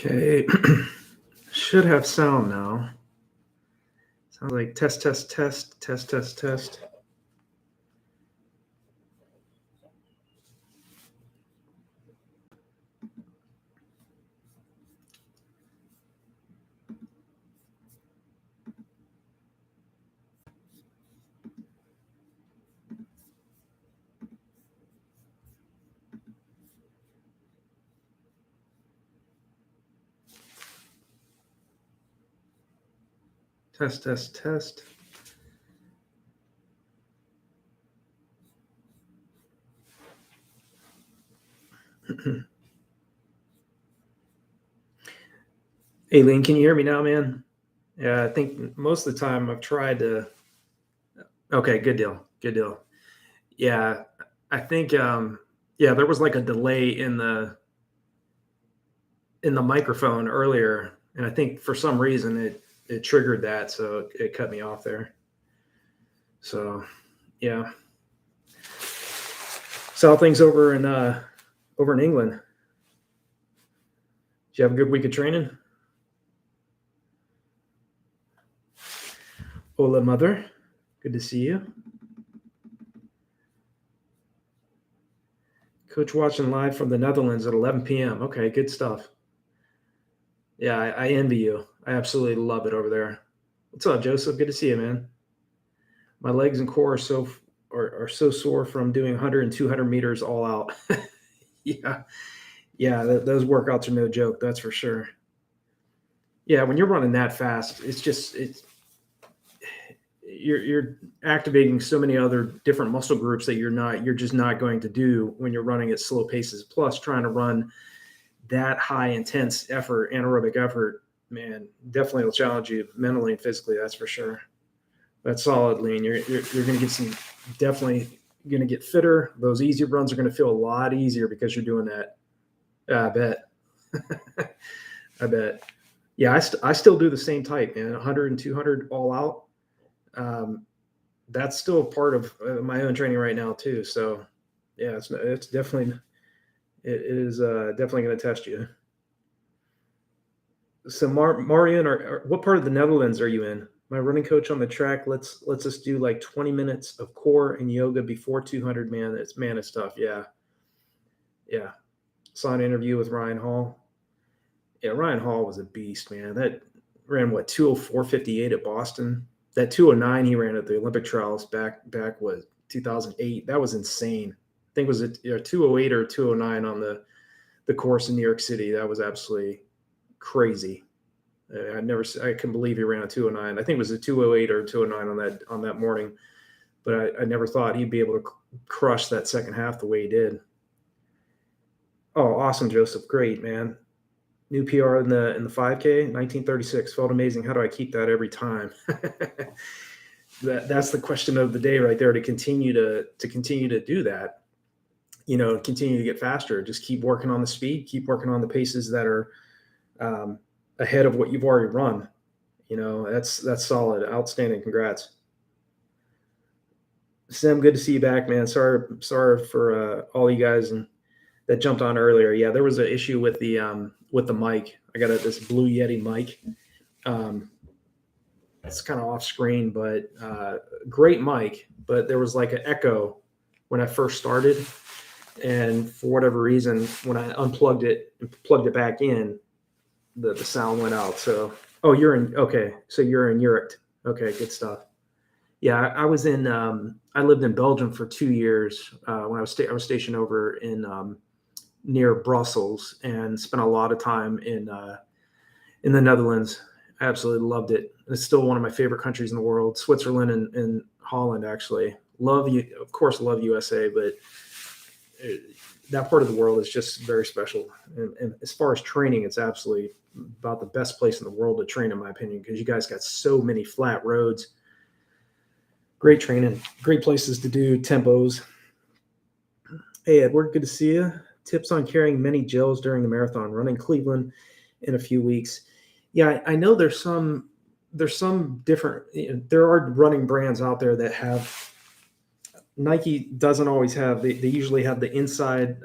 Okay, should have sound now. Sounds like test, test, test, test, test, test. Test, test, test. Hey, Lynn, can you hear me now, man? Yeah, I think most of the time I've tried to. Okay, good deal. Good deal. Yeah, I think yeah, there was like a delay in the microphone earlier, and I think for some reason it triggered that, so it cut me off there. So, yeah. So how things over in England? Did you have a good week of training? Hola, mother. Good to see you. Coach watching live from the Netherlands at 11 p.m. Okay, good stuff. Yeah, I envy you. I absolutely love it over there. What's up, Joseph? Good to see you, man. My legs and core are so sore from doing 100 and 200 meters all out. Yeah, yeah, those workouts are no joke. That's for sure. Yeah, when you're running that fast, it's you're activating so many other different muscle groups that you're just not going to do when you're running at slow paces. Plus, trying to run that high intense effort, anaerobic effort, man, definitely will challenge you mentally and physically. That's for sure. That's solid, Lean. You're going to get definitely going to get fitter. Those easy runs are going to feel a lot easier because you're doing that. I bet. I bet. Yeah, I still do the same type, man. 100 and 200 all out. That's still part of my own training right now too. So yeah, it's definitely it is definitely going to test you. So Marian, or what part of the Netherlands are you in? My running coach on the track let's us do like 20 minutes of core and yoga before 200. It's tough. Yeah, yeah. Saw an interview with Ryan Hall. Yeah, Ryan Hall was a beast, man. That ran what 204.58 at Boston. That 209 he ran at the Olympic trials back was 2008. That was insane. I think it was a 208 or 209 on the course in New York City. That was absolutely crazy. I couldn't believe he ran a 209. I think it was a 208 or 209 on that morning, but I never thought he'd be able to crush that second half the way he did. Oh, awesome, Joseph. Great, man. New PR in the 5K, 1936. Felt amazing. How do I keep that every time? That's the question of the day right there. To continue to do that, continue to get faster. Just keep working on the speed. Keep working on the paces that are ahead of what you've already run. That's solid. Outstanding. Congrats. Sam, good to see you back, man. Sorry for all you guys that jumped on earlier. Yeah, there was an issue with the mic. I got this Blue Yeti mic. It's kind of off screen, but great mic. But there was like an echo when I first started, and for whatever reason, when I unplugged it and plugged it back in, the sound went out. So, oh, you're in. Okay, so you're in Europe. Okay, good stuff. Yeah, I was in. I lived in Belgium for 2 years when I was stationed over in near Brussels, and spent a lot of time in the Netherlands. I absolutely loved it. It's still one of my favorite countries in the world. Switzerland and Holland, actually. Love you, of course. Love USA, but that part of the world is just very special. And as far as training, it's absolutely about the best place in the world to train, in my opinion, because you guys got so many flat roads. Great training, great places to do tempos. Hey, Edward, good to see you. Tips on carrying many gels during the marathon. Running Cleveland in a few weeks. Yeah, I know there's some different. There are running brands out there that have. Nike doesn't always have. They usually have the inside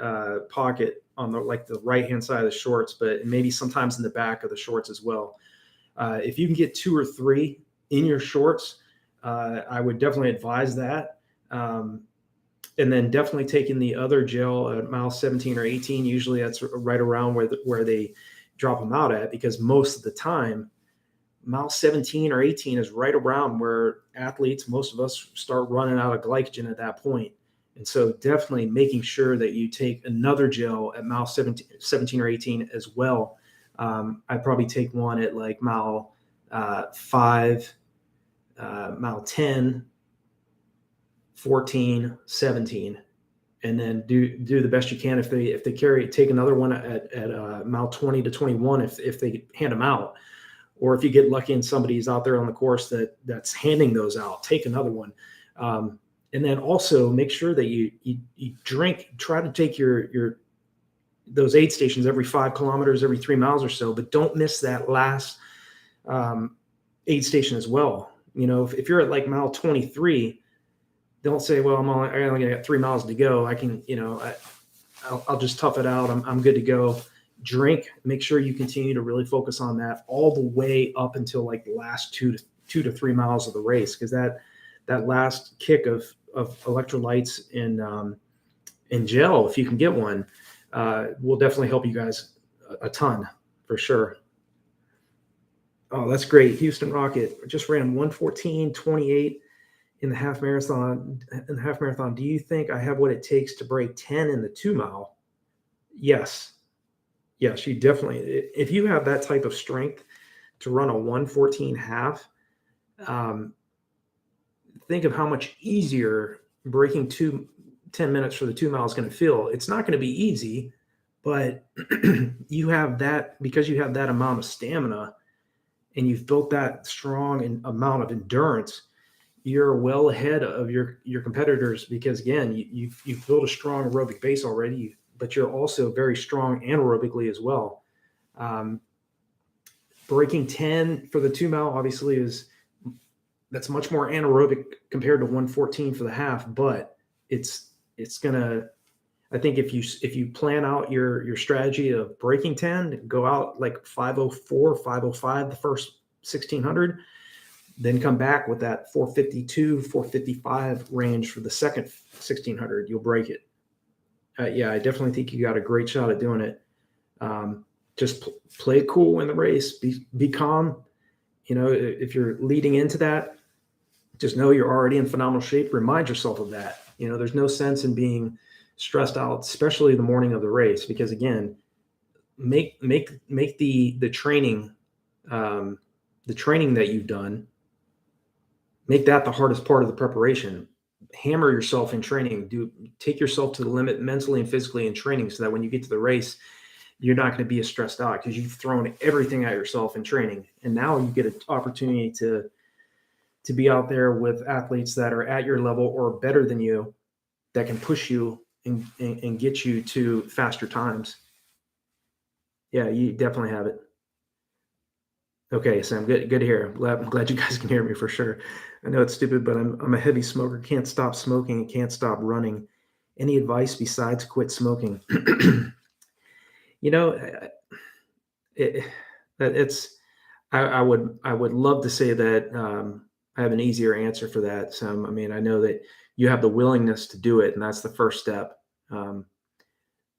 pocket on the like the right hand side of the shorts, but maybe sometimes in the back of the shorts as well. If you can get 2 or 3 in your shorts, I would definitely advise that. And then definitely taking the other gel at mile 17 or 18. Usually that's right around where they drop them out at, because most of the time, mile 17 or 18 is right around where athletes, most of us, start running out of glycogen at that point. And so definitely making sure that you take another gel at mile 17 or 18 as well. I'd probably take one at like mile 5, mile 10, 14, 17, and then do the best you can. If they carry, take another one at mile 20 to 21 if they hand them out, or if you get lucky and somebody's out there on the course that's handing those out, take another one. And then also make sure that you drink. Try to take your those aid stations every 5 kilometers, every 3 miles or so, but don't miss that last aid station as well. You know, if you're at like mile 23. Don't say, well, I only got 3 miles to go. I can, I'll just tough it out. I'm good to go. Drink. Make sure you continue to really focus on that all the way up until like the last 2 to 3 miles of the race, because that last kick of electrolytes in gel, if you can get one, will definitely help you guys a ton for sure. Oh, that's great. Houston Rocket just ran 1:14:28. In the half marathon. Do you think I have what it takes to break 10 in the 2 mile? Yes, you definitely. If you have that type of strength to run a 1:14 half, think of how much easier breaking 10 minutes for the 2 mile is going to feel. It's not going to be easy, but you have that, because you have that amount of stamina and you've built that strong amount of endurance. You're well ahead of your competitors, because again, you've built a strong aerobic base already, but you're also very strong anaerobically as well. Breaking 10 for the 2 mile obviously that's much more anaerobic compared to 1:14 for the half, but it's gonna. I think if you plan out your strategy of breaking 10, go out like 5:04, 5:05 the first 1600. Then come back with that 4:52, 4:55 range for the second 1600, you'll break it. Yeah, I definitely think you got a great shot at doing it. Just play it cool in the race. Be calm. You know, if you're leading into that, just know you're already in phenomenal shape. Remind yourself of that. You know, there's no sense in being stressed out, especially the morning of the race, because again, make the training, the training that you've done, make that the hardest part of the preparation. Hammer yourself in training. Take yourself to the limit mentally and physically in training, so that when you get to the race, you're not going to be as stressed out, because you've thrown everything at yourself in training. And now you get an opportunity to be out there with athletes that are at your level or better than you, that can push you and get you to faster times. Yeah, you definitely have it. Okay, Sam, good to hear. I'm glad you guys can hear me for sure. I know it's stupid, but I'm a heavy smoker. Can't stop smoking and can't stop running. Any advice besides quit smoking? You know, I would love to say that I have an easier answer for that, Sam. I mean, I know that you have the willingness to do it, and that's the first step.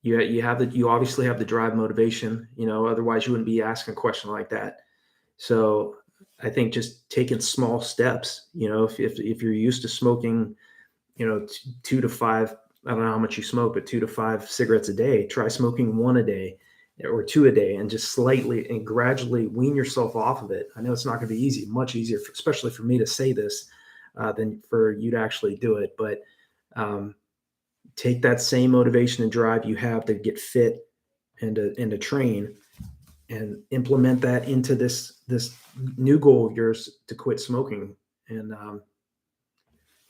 You obviously have the drive, motivation. You know, otherwise you wouldn't be asking a question like that. So I think just taking small steps, you know, if you're used to smoking, you know, 2 to 5, I don't know how much you smoke, but 2 to 5 cigarettes a day, try smoking 1 a day or 2 a day, and just slightly and gradually wean yourself off of it. I know it's not going to be easy, much easier, especially for me to say this than for you to actually do it. But take that same motivation and drive you have to get fit and to train, and implement that into this new goal of yours to quit smoking. And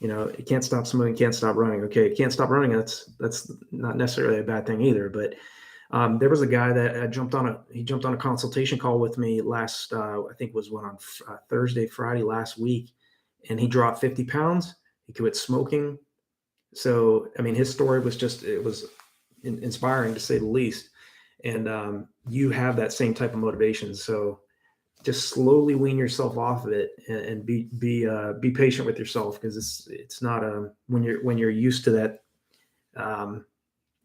you know, it can't stop smoking, can't stop running. Okay, can't stop running. That's not necessarily a bad thing either. But there was a guy that jumped on a consultation call with me last, I think it was on Thursday, Friday last week, and he dropped 50 pounds. He quit smoking. So, I mean, his story was it was inspiring to say the least. And you have that same type of motivation. So just slowly wean yourself off of it, and be patient with yourself, because it's not when you're used to that,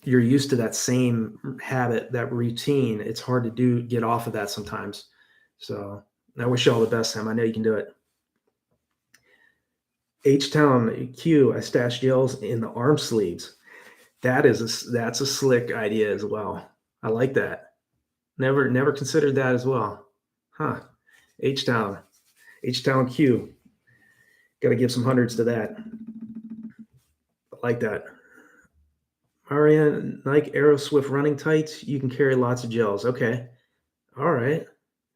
you're used to that same habit, that routine. It's hard to get off of that sometimes. So I wish you all the best, Sam. I know you can do it. H-Town Q, I stashed gels in the arm sleeves. That's a slick idea as well. I like that. Never considered that as well. Huh. H-Town Q. Got to give some hundreds to that. I like that. Marianne, Nike Aero Swift running tights. You can carry lots of gels. Okay. All right.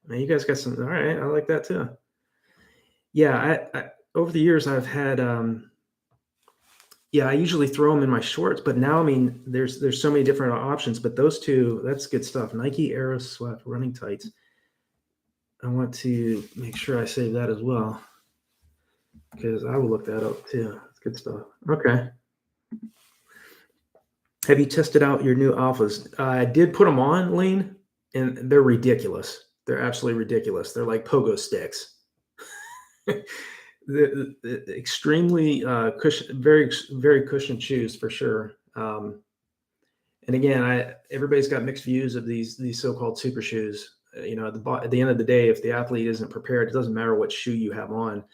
Man, you guys got some. All right. I like that too. Yeah. I over the years I've had. Yeah, I usually throw them in my shorts, but now, I mean, there's so many different options, but those two, that's good stuff. Nike Aero Swift running tights. I want to make sure I save that as well, because I will look that up too. It's good stuff. Okay. Have you tested out your new alphas? I did put them on, Lean, and they're ridiculous. They're absolutely ridiculous. They're like pogo sticks. the extremely cushion, very cushioned shoes for sure. And again, everybody's got mixed views of these so-called super shoes. At the end of the day, if the athlete isn't prepared, it doesn't matter what shoe you have on.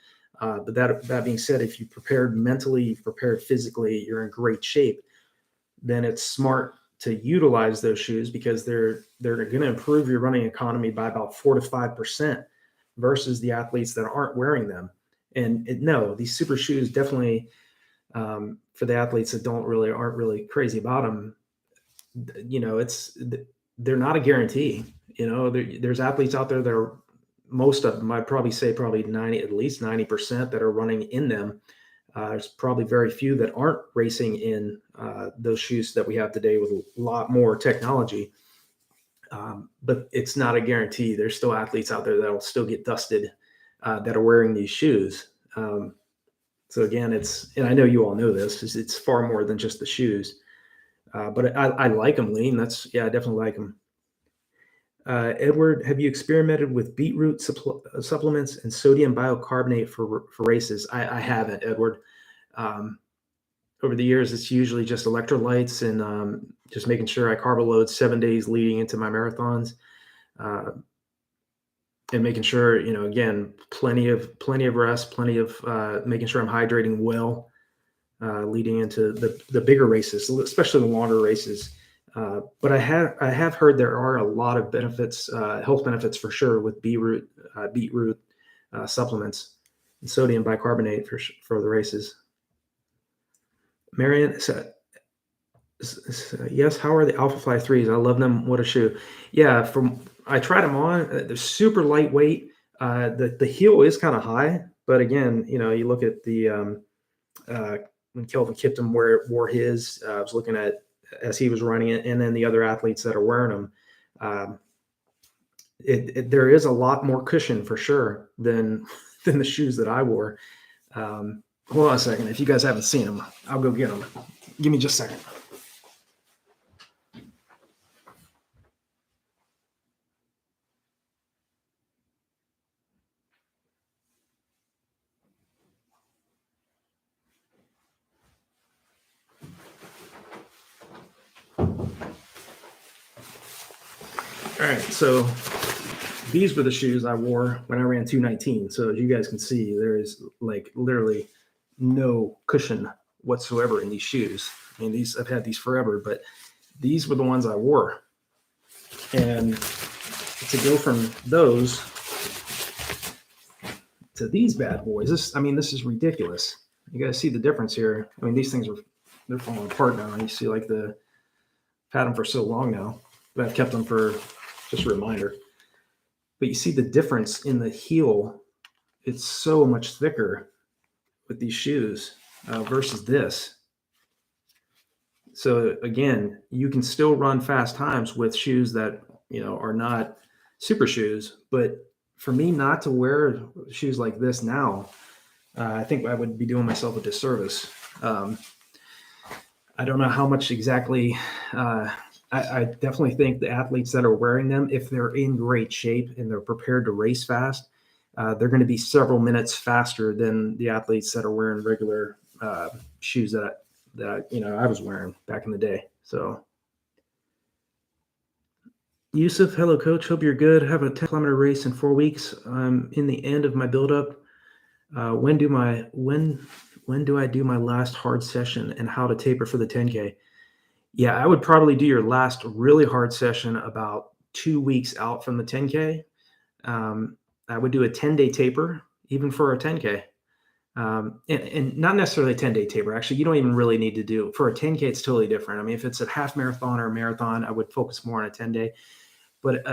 But that being said, if you prepared mentally, you've prepared physically, you're in great shape, then it's smart to utilize those shoes, because they're going to improve your running economy by about 4 to 5% versus the athletes that aren't wearing them. And no, these super shoes definitely, for the athletes that aren't really crazy about them, they're not a guarantee. There's athletes out there that are, most of them, I'd probably say at least 90% that are running in them. There's probably very few that aren't racing in those shoes that we have today with a lot more technology. But it's not a guarantee. There's still athletes out there that will still get dusted that are wearing these shoes. So again, and I know you all know this, it's far more than just the shoes. But I like them, Lean. I definitely like them. Edward, have you experimented with beetroot supplements and sodium bicarbonate for races? I haven't, Edward. Over the years, it's usually just electrolytes and just making sure I carbo load 7 days leading into my marathons, and making sure, again, plenty of rest, plenty of making sure I'm hydrating well leading into the bigger races, especially the longer races. But I have heard there are a lot of benefits, health benefits for sure, with beetroot supplements and sodium bicarbonate for the races. Marion said, yes, how are the Alpha Fly 3s? I love them. What a shoe. Yeah, I tried them on. They're super lightweight. The heel is kind of high, but again, you look at the when Kelvin Kipton wore his, I was looking at as he was running it, and then the other athletes that are wearing them. There is a lot more cushion for sure than the shoes that I wore. Hold on a second. If you guys haven't seen them, I'll go get them. Give me just a second. All right, so these were the shoes I wore when I ran 219. So as you guys can see, there is like literally no cushion whatsoever in these shoes. I mean, I've had these forever, but these were the ones I wore. And to go from those to these bad boys, this is ridiculous. You guys see the difference here. I mean, these things they're falling apart now. You see, like, I've had them for so long now, but I've kept them for just a reminder. But you see the difference in the heel. It's so much thicker with these shoes versus this. So again, you can still run fast times with shoes that, are not super shoes. But for me not to wear shoes like this now, I think I would be doing myself a disservice. I don't know how much exactly. I definitely think the athletes that are wearing them, if they're in great shape and they're prepared to race fast, they're going to be several minutes faster than the athletes that are wearing regular shoes that I was wearing back in the day. So, Yusuf, hello, coach. Hope you're good. I have a 10-kilometer race in 4 weeks. I'm in the end of my buildup. When do I do my last hard session, and how to taper for the 10K? Yeah, I would probably do your last really hard session about 2 weeks out from the 10K. I would do a 10-day taper, even for a 10K. And not necessarily a 10-day taper. Actually, you don't even really need to do for a 10K. It's totally different. I mean, if it's a half marathon or a marathon, I would focus more on a 10-day. But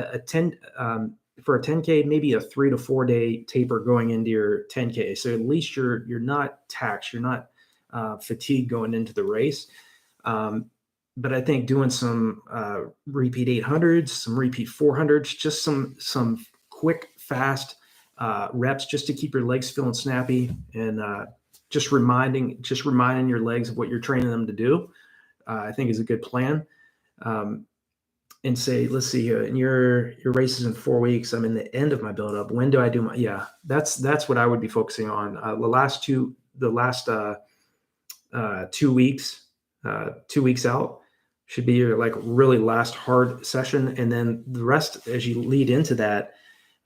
for a 10K, maybe a 3 to 4 day taper going into your 10K. So at least you're not taxed, you're not fatigued going into the race. But I think doing some repeat 800s, some repeat 400s, just some quick, fast reps, just to keep your legs feeling snappy, and just reminding your legs of what you're training them to do, I think is a good plan. And say, let's see here, and your race is in 4 weeks. I'm in the end of my buildup. When do I do my? Yeah, that's what I would be focusing on. The last 2 weeks, 2 weeks out should be your like really last hard session, and then the rest as you lead into that,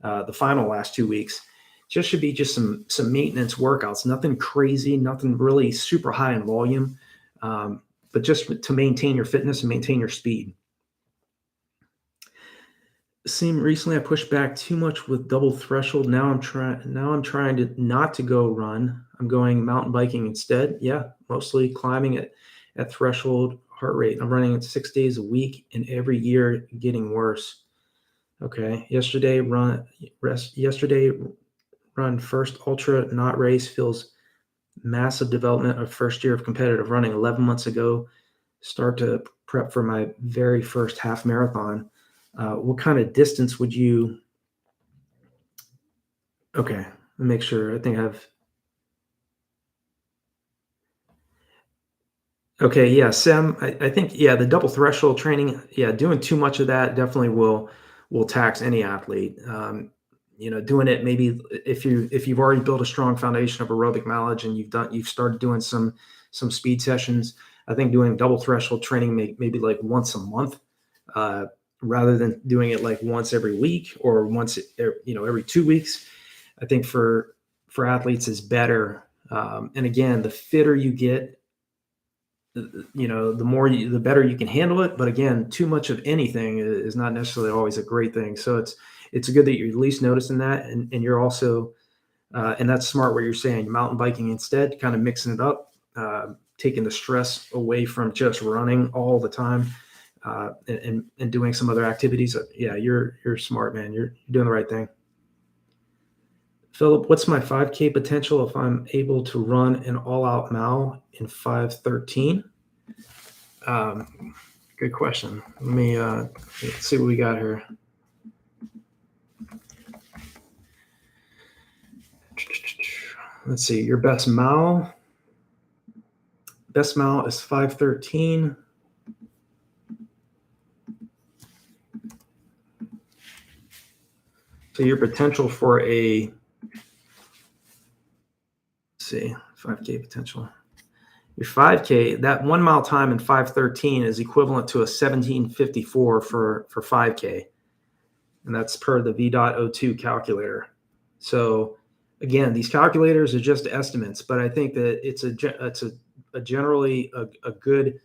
the final last 2 weeks, just should be just some maintenance workouts. Nothing crazy, nothing really super high in volume, but just to maintain your fitness and maintain your speed. Recently I pushed back too much with double threshold. Now I'm trying to not to go run. I'm going mountain biking instead. Yeah, mostly climbing at threshold heart rate. I'm running it 6 days a week, and every year getting worse. Okay. Yesterday run first ultra not race, feels massive development of first year of competitive running. 11 months ago, start to prep for my very first half marathon. What kind of distance would you? Okay, let me make sure. I think I have. Okay, yeah, Sam. I think the double threshold training. Yeah, doing too much of that definitely will tax any athlete. Doing it maybe if you've already built a strong foundation of aerobic mileage and you've started doing some speed sessions. I think doing double threshold training maybe like once a month. Rather than doing it like once every week or once every 2 weeks. I think for athletes is better. And again, the fitter you get, the better you can handle it. But again, too much of anything is not necessarily always a great thing. So it's good that you're at least noticing that, and you're also and that's smart what you're saying, mountain biking instead, kind of mixing it up, taking the stress away from just running all the time. And doing some other activities. Yeah, you're smart, man. You're doing the right thing. Philip, what's my 5K potential if I'm able to run an all-out mile in 5:13? Good question. Let me let's see what we got here. Let's see. Your best mile. Best mile is 5:13. So your potential for a, let's see, 5K potential. Your 5K, that 1 mile time in 5:13 is equivalent to a 17:54 for 5K. And that's per the V.02 calculator. So again, these calculators are just estimates, but I think that it's a generally a good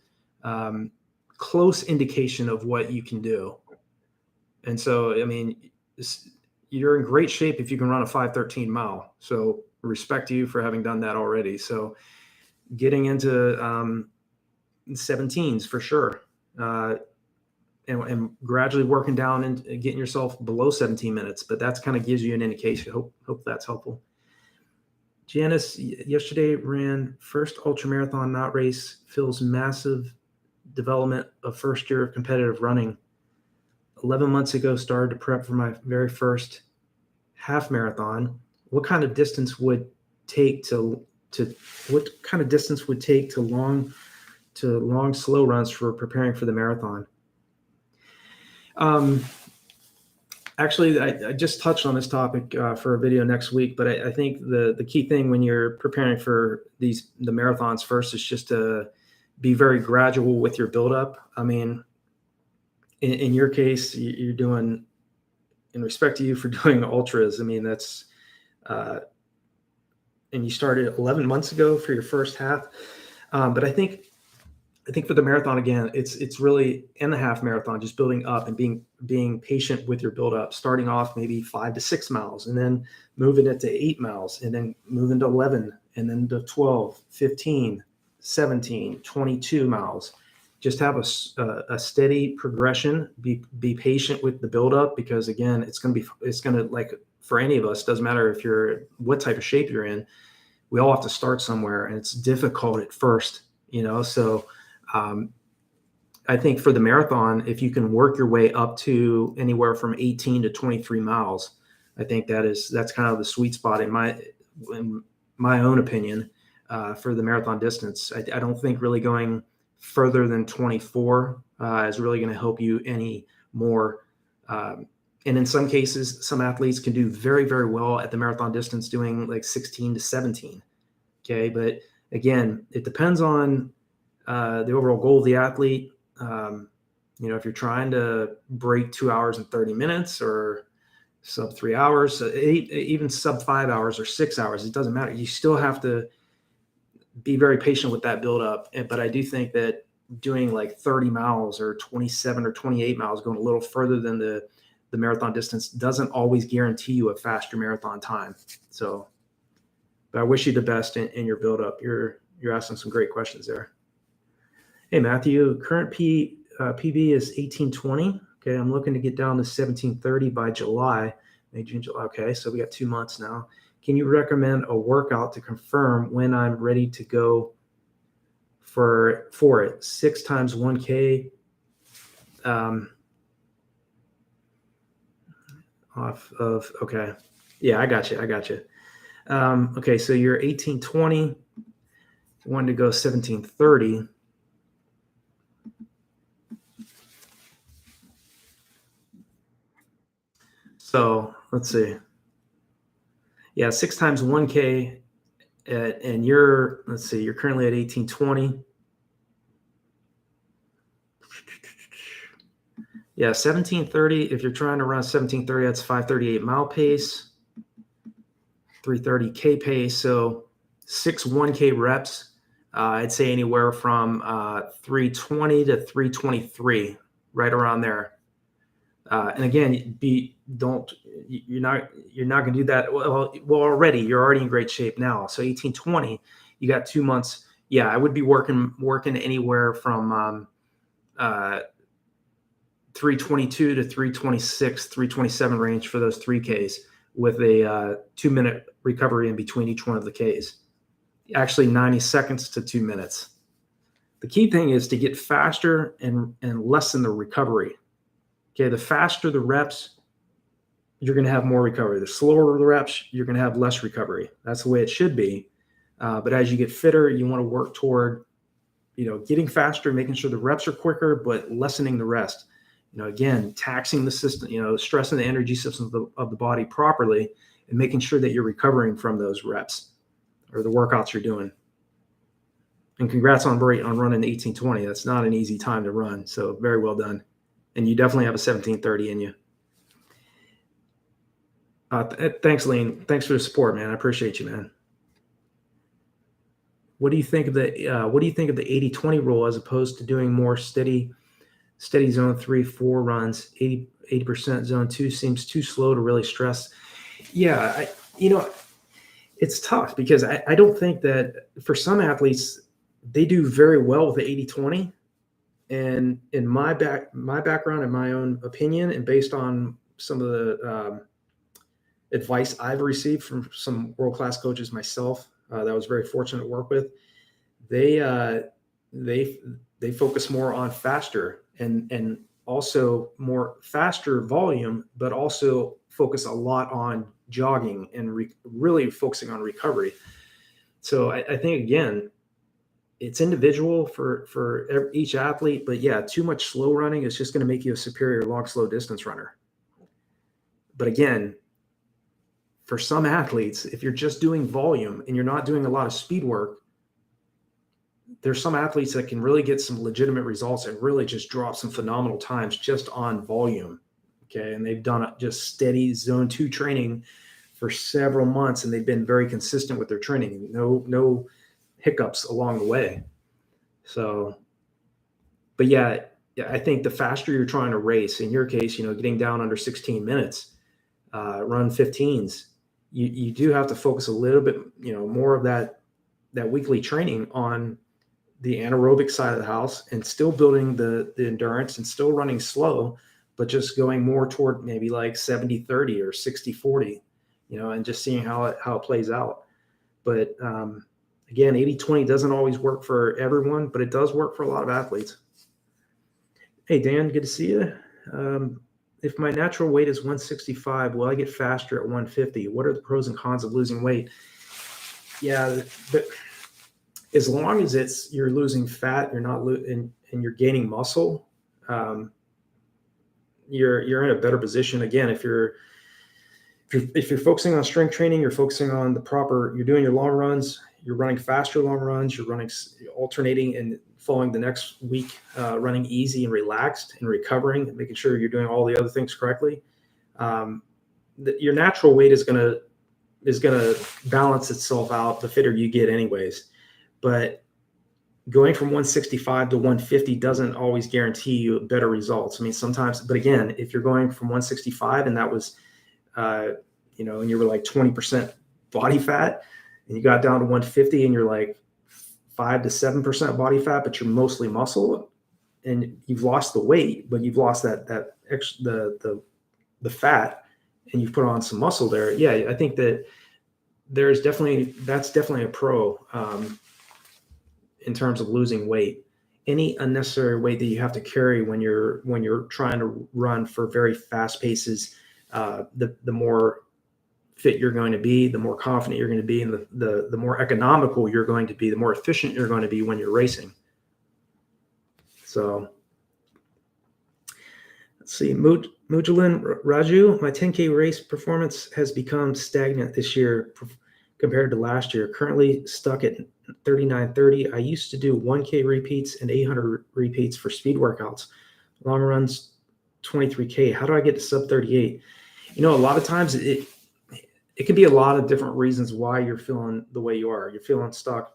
close indication of what you can do. And so, I mean, you're in great shape if you can run a 5:13 mile. So respect to you for having done that already. So getting into 17s for sure. And gradually working down and getting yourself below 17 minutes, but that's kind of gives you an indication. Hope that's helpful. Janice, yesterday ran first ultra marathon not race, feels massive development of first year of competitive running. 11 months ago, started to prep for my very first half marathon. What kind of distance would take to long to long, slow runs for preparing for the marathon. Actually, I just touched on this topic for a video next week, but I think the key thing when you're preparing for the marathons first is just to be very gradual with your buildup. I mean, in your case, you're doing, in respect to you for doing ultras, I mean, that's, and you started 11 months ago for your first half. But I think for the marathon, again, it's really in the half marathon, just building up and being patient with your build up, starting off maybe 5 to 6 miles and then moving it to 8 miles and then moving to 11 and then to 12, 15, 17, 22 miles. Just have a steady progression, be patient with the build up, because again, it's going to, like, for any of us, doesn't matter if you're, what type of shape you're in, we all have to start somewhere, and it's difficult at first, so I think for the marathon, if you can work your way up to anywhere from 18 to 23 miles, I think that's kind of the sweet spot in my own opinion for the marathon distance. I don't think really going further than 24 is really going to help you any more. And in some cases, some athletes can do very, very well at the marathon distance doing like 16 to 17. Okay. But again, it depends on the overall goal of the athlete. If you're trying to break 2 hours and 30 minutes or sub 3 hours, even sub 5 hours or 6 hours, it doesn't matter. You still have to be very patient with that build up. But I do think that doing like 30 miles or 27 or 28 miles, going a little further than the marathon distance, doesn't always guarantee you a faster marathon time. So, but I wish you the best in your build up. You're asking some great questions there. Hey, Matthew, current PB is 1820. Okay, I'm looking to get down to 1730 by July, May, June, July. Okay, so we got 2 months now. Can you recommend a workout to confirm when I'm ready to go for it? 6 times 1K off of, okay. Yeah, I got you. Okay, so you're 1820, wanted to go 1730. So let's see. Yeah, 6 times 1K, and you're currently at 1820. Yeah, 1730. If you're trying to run 1730, that's 538 mile pace, 330K pace. So 6 1K reps, I'd say anywhere from 320 to 323, right around there. And again, you're not going to do that. Well, already you're already in great shape now. So 1820, you got 2 months. Yeah, I would be working anywhere from 322 to 326, 327 range for those 3Ks, with a 2-minute recovery in between each one of the Ks. Actually, 90 seconds to 2 minutes. The key thing is to get faster and lessen the recovery. Okay, the faster the reps, you're going to have more recovery. The slower the reps, you're going to have less recovery. That's the way it should be. But as you get fitter, you want to work toward, getting faster, making sure the reps are quicker, but lessening the rest. Again, taxing the system, stressing the energy systems of the body properly, and making sure that you're recovering from those reps or the workouts you're doing. And congrats on running 1820. That's not an easy time to run. So very well done. And you definitely have a 1730 in you. Thanks, Lean. Thanks for the support, man. I appreciate you, man. What do you think of the 80-20 rule as opposed to doing more steady zone 3-4 runs? 80% zone 2 seems too slow to really stress. Yeah, it's tough because I don't think that for some athletes, they do very well with the 80-20. And in my background and my own opinion, and based on some of the advice I've received from some world-class coaches myself, that I was very fortunate to work with, they focus more on faster and also more faster volume, but also focus a lot on jogging and really focusing on recovery. So I think, again, it's individual for each athlete, but yeah, too much slow running is just going to make you a superior long, slow distance runner. But again, for some athletes, if you're just doing volume and you're not doing a lot of speed work, there's some athletes that can really get some legitimate results and really just drop some phenomenal times just on volume. Okay. And they've done just steady zone 2 training for several months, and they've been very consistent with their training. No hiccups along the way. So, but yeah, I think the faster you're trying to race, in your case, getting down under 16 minutes, run 15s, you do have to focus a little bit, more of that weekly training on the anaerobic side of the house, and still building the endurance and still running slow, but just going more toward maybe like 70-30 or 60-40, and just seeing how it plays out. But again, 80-20 doesn't always work for everyone, but it does work for a lot of athletes. Hey, Dan, good to see you. If my natural weight is 165, will I get faster at 150? What are the pros and cons of losing weight? Yeah, but as long as you're losing fat, you're not and you're gaining muscle, you're in a better position. Again, if you're focusing on strength training, you're focusing on you're doing your long runs, you're running faster long runs, you're alternating and following the next week, running easy and relaxed and recovering and making sure you're doing all the other things correctly. Your natural weight is going to balance itself out the fitter you get anyways. But going from 165 to 150 doesn't always guarantee you better results. I mean, sometimes, but again, if you're going from 165 and that was, and you were like 20% body fat, and you got down to 150 and you're like 5 to 7% body fat, but you're mostly muscle, and you've lost the weight, but you've lost the fat, and you've put on some muscle there. Yeah, I think that that's definitely a pro. In terms of losing weight, any unnecessary weight that you have to carry when you're trying to run for very fast paces, the more fit you're going to be, the more confident you're going to be, and the more economical you're going to be, the more efficient you're going to be when you're racing. So let's see, Mujulin Raju, my 10K race performance has become stagnant this year compared to last year. Currently stuck at 39:30. I used to do 1K repeats and 800 repeats for speed workouts. Long runs, 23K. How do I get to sub 38? A lot of times it could be a lot of different reasons why you're feeling the way you are. You're feeling stuck.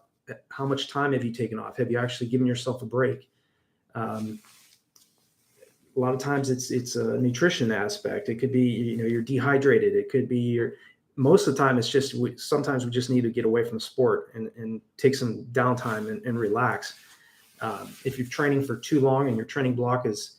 How much time have you taken off? Have you actually given yourself a break? A lot of times it's a nutrition aspect. It could be, you're dehydrated. It could be most of the time it's just, sometimes we just need to get away from the sport and take some downtime and relax. If you're training for too long and your training block is,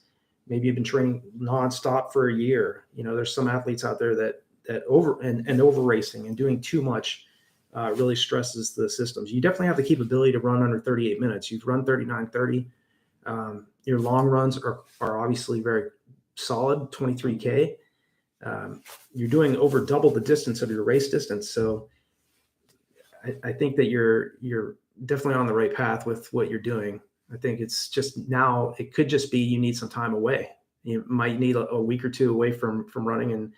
maybe you've been training nonstop for a year, there's some athletes out there that over racing and doing too much really stresses the systems. You definitely have the capability to run under 38 minutes. You've run 39:30. Your long runs are obviously very solid, 23K. You're doing over double the distance of your race distance. So I think that you're definitely on the right path with what you're doing. I think it's just now, it could just be you need some time away. You might need a week or two away from running and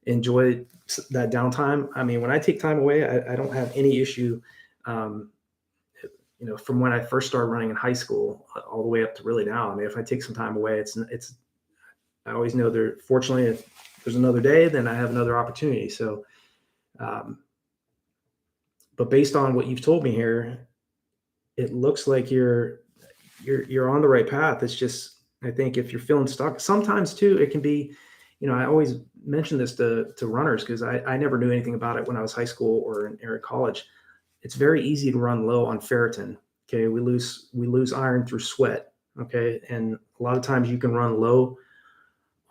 enjoy that downtime. I mean, when I take time away, I don't have any issue, from when I first started running in high school all the way up to really now. I mean, if I take some time away, I always know fortunately, if there's another day, then I have another opportunity. So, but based on what you've told me here, it looks like you're on the right path. It's just, I think if you're feeling stuck, sometimes too, it can be, I always mention this to runners because I never knew anything about it when I was high school or in college. It's very easy to run low on ferritin. Okay. We lose iron through sweat. Okay. And a lot of times you can run low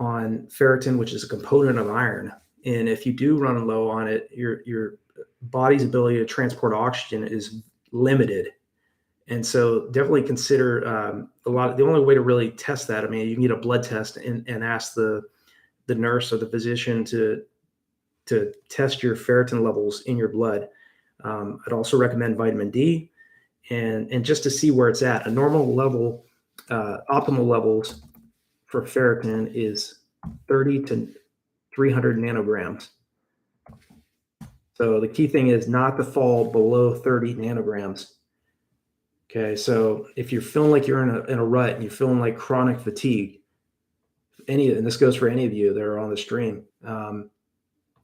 on ferritin, which is a component of iron. And if you do run low on it, your body's ability to transport oxygen is limited. And so definitely consider the only way to really test that. I mean, you can get a blood test and ask the nurse or the physician to test your ferritin levels in your blood. I'd also recommend vitamin D and just to see where it's at. A normal level, optimal levels for ferritin is 30 to 300 nanograms. So the key thing is not to fall below 30 nanograms. Okay, so if you're feeling like you're in a rut and you're feeling like chronic fatigue, and this goes for any of you that are on the stream,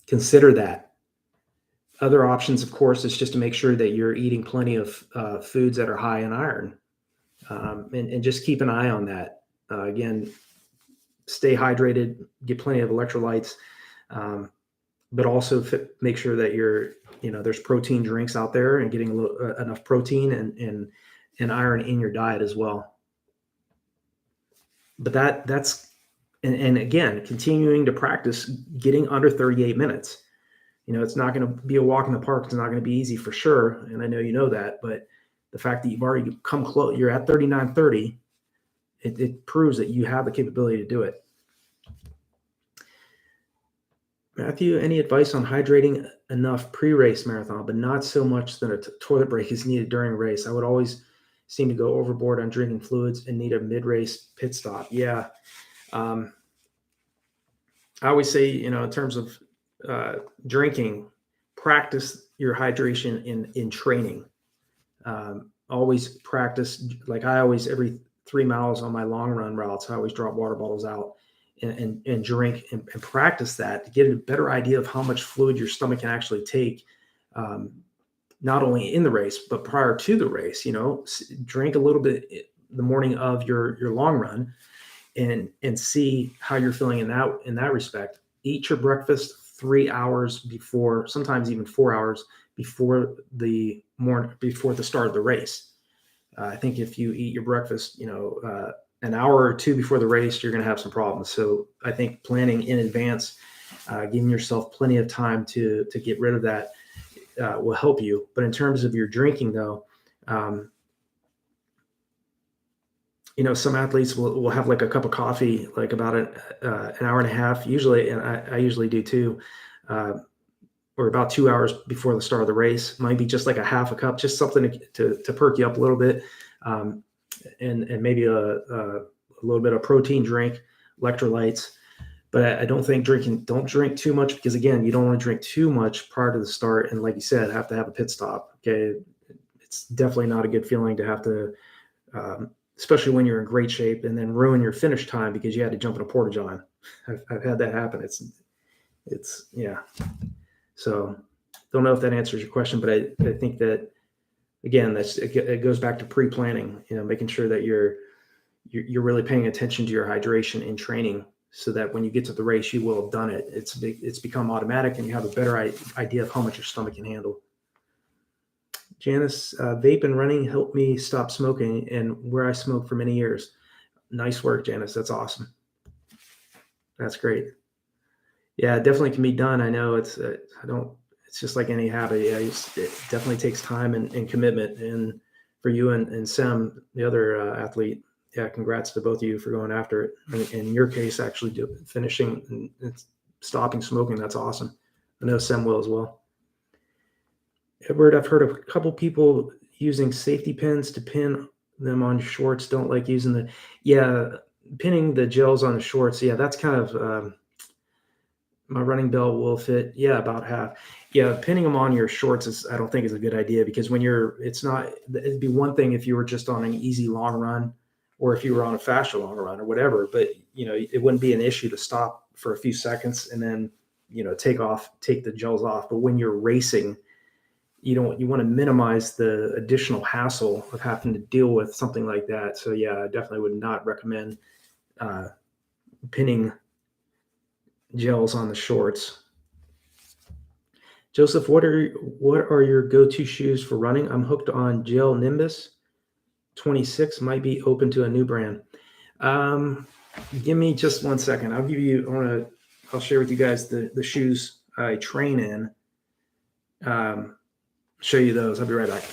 consider that. Other options, of course, is just to make sure that you're eating plenty of foods that are high in iron, and just keep an eye on that. Again, stay hydrated, get plenty of electrolytes, but also make sure that there's protein drinks out there and getting enough protein and iron in your diet as well. But that's and again, continuing to practice getting under 38 minutes. It's not going to be a walk in the park. It's not going to be easy for sure. And I know you know that, but the fact that you've already come close, you're at 39:30, it proves that you have the capability to do it. Matthew, any advice on hydrating enough pre-race marathon, but not so much that a toilet break is needed during race? I would always seem to go overboard on drinking fluids and need a mid-race pit stop. Yeah. I always say, in terms of drinking, practice your hydration in training. Always practice, like I always, every 3 miles on my long run routes, I always drop water bottles out and drink and practice that to get a better idea of how much fluid your stomach can actually take, not only in the race, but prior to the race. Drink a little bit the morning of your long run and see how you're feeling in that respect. Eat your breakfast 3 hours before, sometimes even 4 hours before the start of the race. I think if you eat your breakfast, an hour or two before the race, you're going to have some problems. So I think planning in advance, giving yourself plenty of time to get rid of that will help you. But in terms of your drinking, though, some athletes will have like a cup of coffee, like about an hour and a half, usually, and I usually do too, or about 2 hours before the start of the race. Might be just like a half a cup, just something to perk you up a little bit, and maybe a little bit of protein drink, electrolytes. But I don't think don't drink too much, because again, you don't want to drink too much prior to the start. And like you said, have to have a pit stop. Okay. It's definitely not a good feeling to have to, especially when you're in great shape, and then ruin your finish time because you had to jump in a porta john. I've had that happen. It's yeah. So don't know if that answers your question, but I think that, again, it goes back to pre-planning, making sure that you're really paying attention to your hydration in training, so that when you get to the race, you will have done it. It's become automatic, and you have a better idea of how much your stomach can handle. Janice, vape and running helped me stop smoking, and where I smoked for many years. Nice work, Janice. That's awesome. That's great. Yeah, it definitely can be done. I know it's just like any habit. Yeah, it definitely takes time and commitment. And for you and Sam, the other athlete, yeah, congrats to both of you for going after it. And in your case, actually finishing and stopping smoking, that's awesome. I know Sam will as well. Edward, I've heard of a couple people using safety pins to pin them on shorts. Don't like using pinning the gels on the shorts. Yeah, that's kind of, my running belt will fit. Yeah, about half. Yeah, pinning them on your shorts I don't think is a good idea, because it'd be one thing if you were just on an easy long run, or if you were on a faster long run or whatever, but it wouldn't be an issue to stop for a few seconds and then, take the gels off. But when you're racing, you want to minimize the additional hassle of having to deal with something like that. So yeah, I definitely would not recommend pinning gels on the shorts. Joseph, what are your go-to shoes for running? I'm hooked on Gel Nimbus 26. Might be open to a new brand. Give me just 1 second. I'll share with you guys the shoes I train in. Show you those. I'll be right back.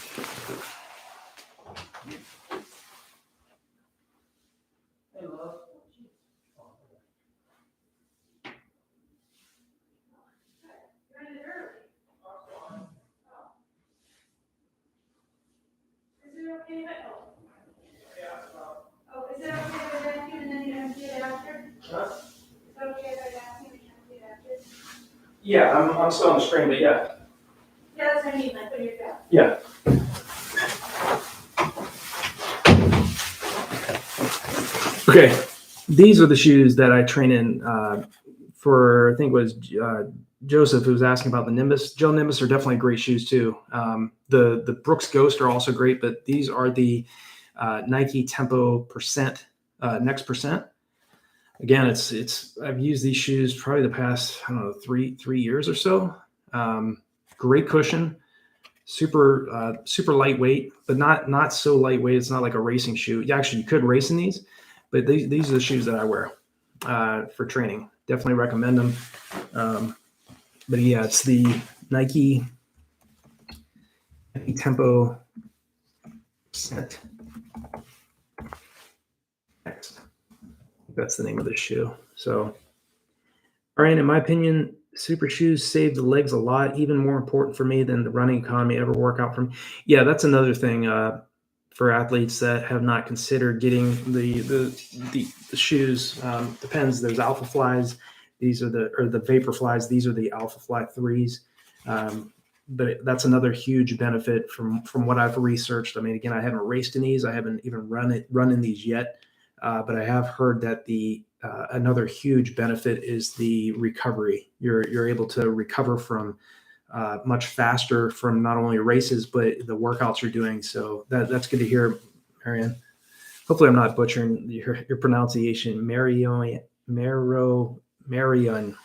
Huh? Yeah, I'm still on the screen, but yeah. Yeah, that's what I mean, like when you're down. Yeah. Okay, these are the shoes that I train in for, I think it was Joseph who was asking about the Nimbus. Gel Nimbus are definitely great shoes too. The Brooks Ghost are also great, but these are the Nike Tempo Percent, Next Percent. Again, I've used these shoes probably the past, I don't know, three years or so. Great cushion, super lightweight, but not so lightweight. It's not like a racing shoe. Actually, you could race in these, but these are the shoes that I wear for training. Definitely recommend them. But yeah, it's the Nike Tempo Percent. That's the name of the shoe. So, all right, in my opinion, super shoes save the legs a lot. Even more important for me than the running economy ever work out for me. Yeah, that's another thing for athletes that have not considered getting the shoes. Depends. There's Alpha Flies. These are the Vapor Flies. These are the Alpha Fly 3s. But that's another huge benefit from what I've researched. I mean, again, I haven't raced in these. I haven't even run in these yet. But I have heard that another huge benefit is the recovery. You're able to recover from much faster from not only races but the workouts you're doing. So that's good to hear, Marianne. Hopefully, I'm not butchering your pronunciation. Marion.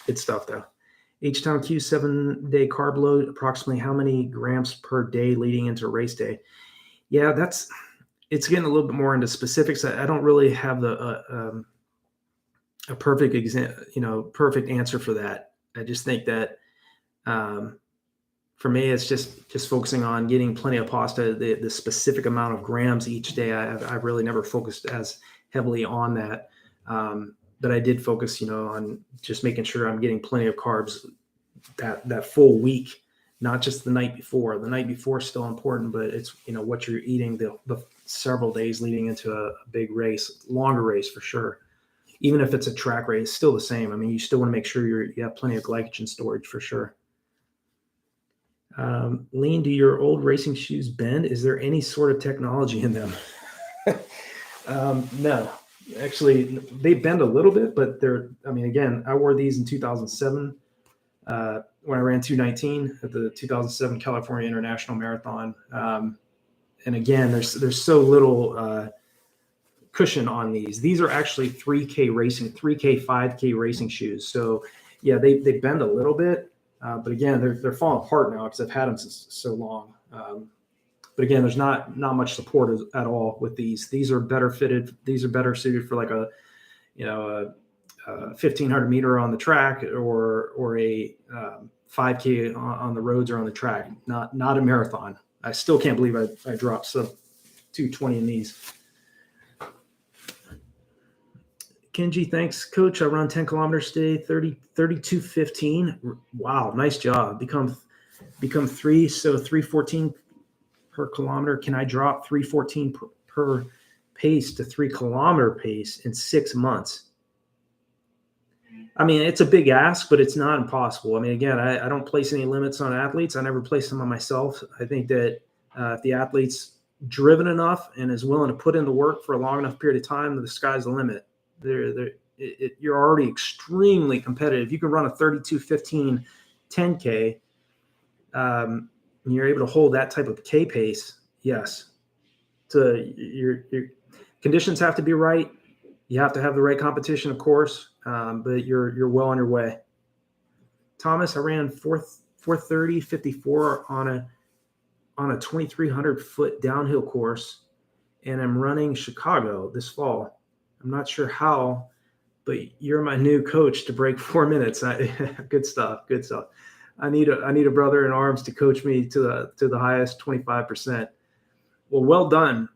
Good stuff though. H-Town Q 7-day carb load. Approximately how many grams per day leading into race day? Yeah, it's getting a little bit more into specifics. I don't really have a perfect perfect answer for that. I just think that for me, it's just focusing on getting plenty of pasta, the specific amount of grams each day. I've really never focused as heavily on that. But I did focus, on just making sure I'm getting plenty of carbs that full week, not just the night before. The night before is still important, but it's, what you're eating the several days leading into a big race, longer race for sure. Even if it's a track race, still the same. I mean, you still want to make sure you have plenty of glycogen storage for sure. Lean, do your old racing shoes bend? Is there any sort of technology in them? No, actually they bend a little bit, but again, I wore these in 2007 when I ran 2:19 at the 2007 California International Marathon. And again, there's so little cushion on these. These are actually 3K 5K racing shoes. So yeah, they bend a little bit, but again, they're falling apart now because I've had them so long. But again, there's not much support at all with these. These are better fitted. These are better suited for like a 1,500 meter on the track or a 5K on the roads or on the track. Not a marathon. I still can't believe I dropped sub 220 in these. Kenji, thanks, coach. I run 10 kilometers today, 32:15. Wow, nice job. Become 314 per kilometer. Can I drop 314 per pace to 3 kilometer pace in 6 months? I mean, it's a big ask, but it's not impossible. I mean, again, I don't place any limits on athletes. I never place them on myself. I think that if the athlete's driven enough and is willing to put in the work for a long enough period of time, the sky's the limit. You're already extremely competitive. You can run a 32:15 10K. And you're able to hold that type of K pace. Yes. So your conditions have to be right. You have to have the right competition, of course, but you're well on your way. Thomas, I ran 4:30:54 on a 2,300 foot downhill course, and I'm running Chicago this fall. I'm not sure how, but you're my new coach to break 4 minutes. Good stuff. I need a brother in arms to coach me to the highest 25%. Well done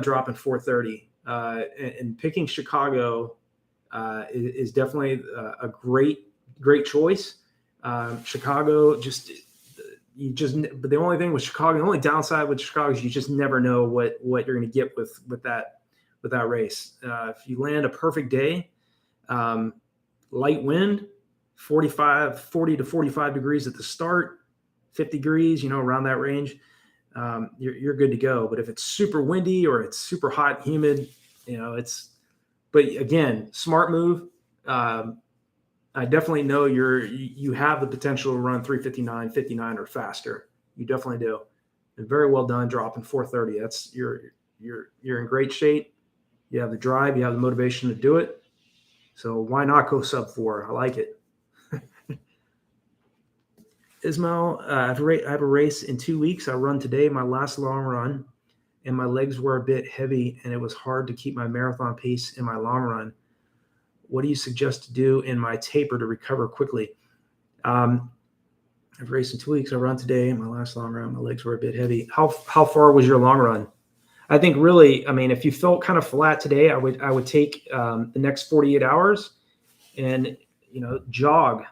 dropping 4:30. And picking Chicago is definitely a great choice. Chicago, but the only thing with Chicago, the only downside with Chicago is you just never know what you're going to get with that with that race. If you land a perfect day, light wind, 40 to 45 degrees at the start, 50 degrees, around that range, you're good to go. But if it's super windy or it's super hot, humid, but again, smart move. I definitely know you have the potential to run 3:59, 59 or faster. You definitely do. And very well done dropping 4:30. That's you're in great shape. You have the drive, you have the motivation to do it. So why not go sub 4? I like it. Ismail, I have a race in 2 weeks. I run today, my last long run, and my legs were a bit heavy, and it was hard to keep my marathon pace in my long run. What do you suggest to do in my taper to recover quickly? I've raced in 2 weeks. I run today, my last long run. My legs were a bit heavy. How far was your long run? I think really, if you felt kind of flat today, I would take the next 48 hours and jog.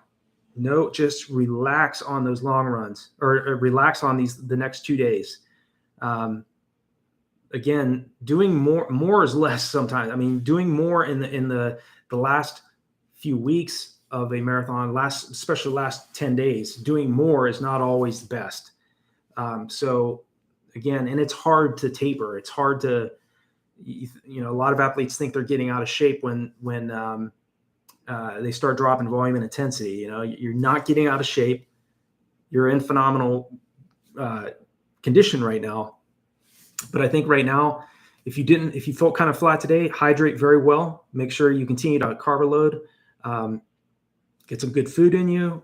No, just relax on those long runs, or relax on the next 2 days. Again, doing more is less sometimes. Doing more in the last few weeks of a marathon, especially last 10 days, doing more is not always the best. So again, and it's hard to taper. It's hard to, a lot of athletes think they're getting out of shape when they start dropping volume and intensity. You're not getting out of shape. You're in phenomenal condition right now. But I think right now, if you felt kind of flat today, hydrate very well. Make sure you continue to carb load. Get some good food in you.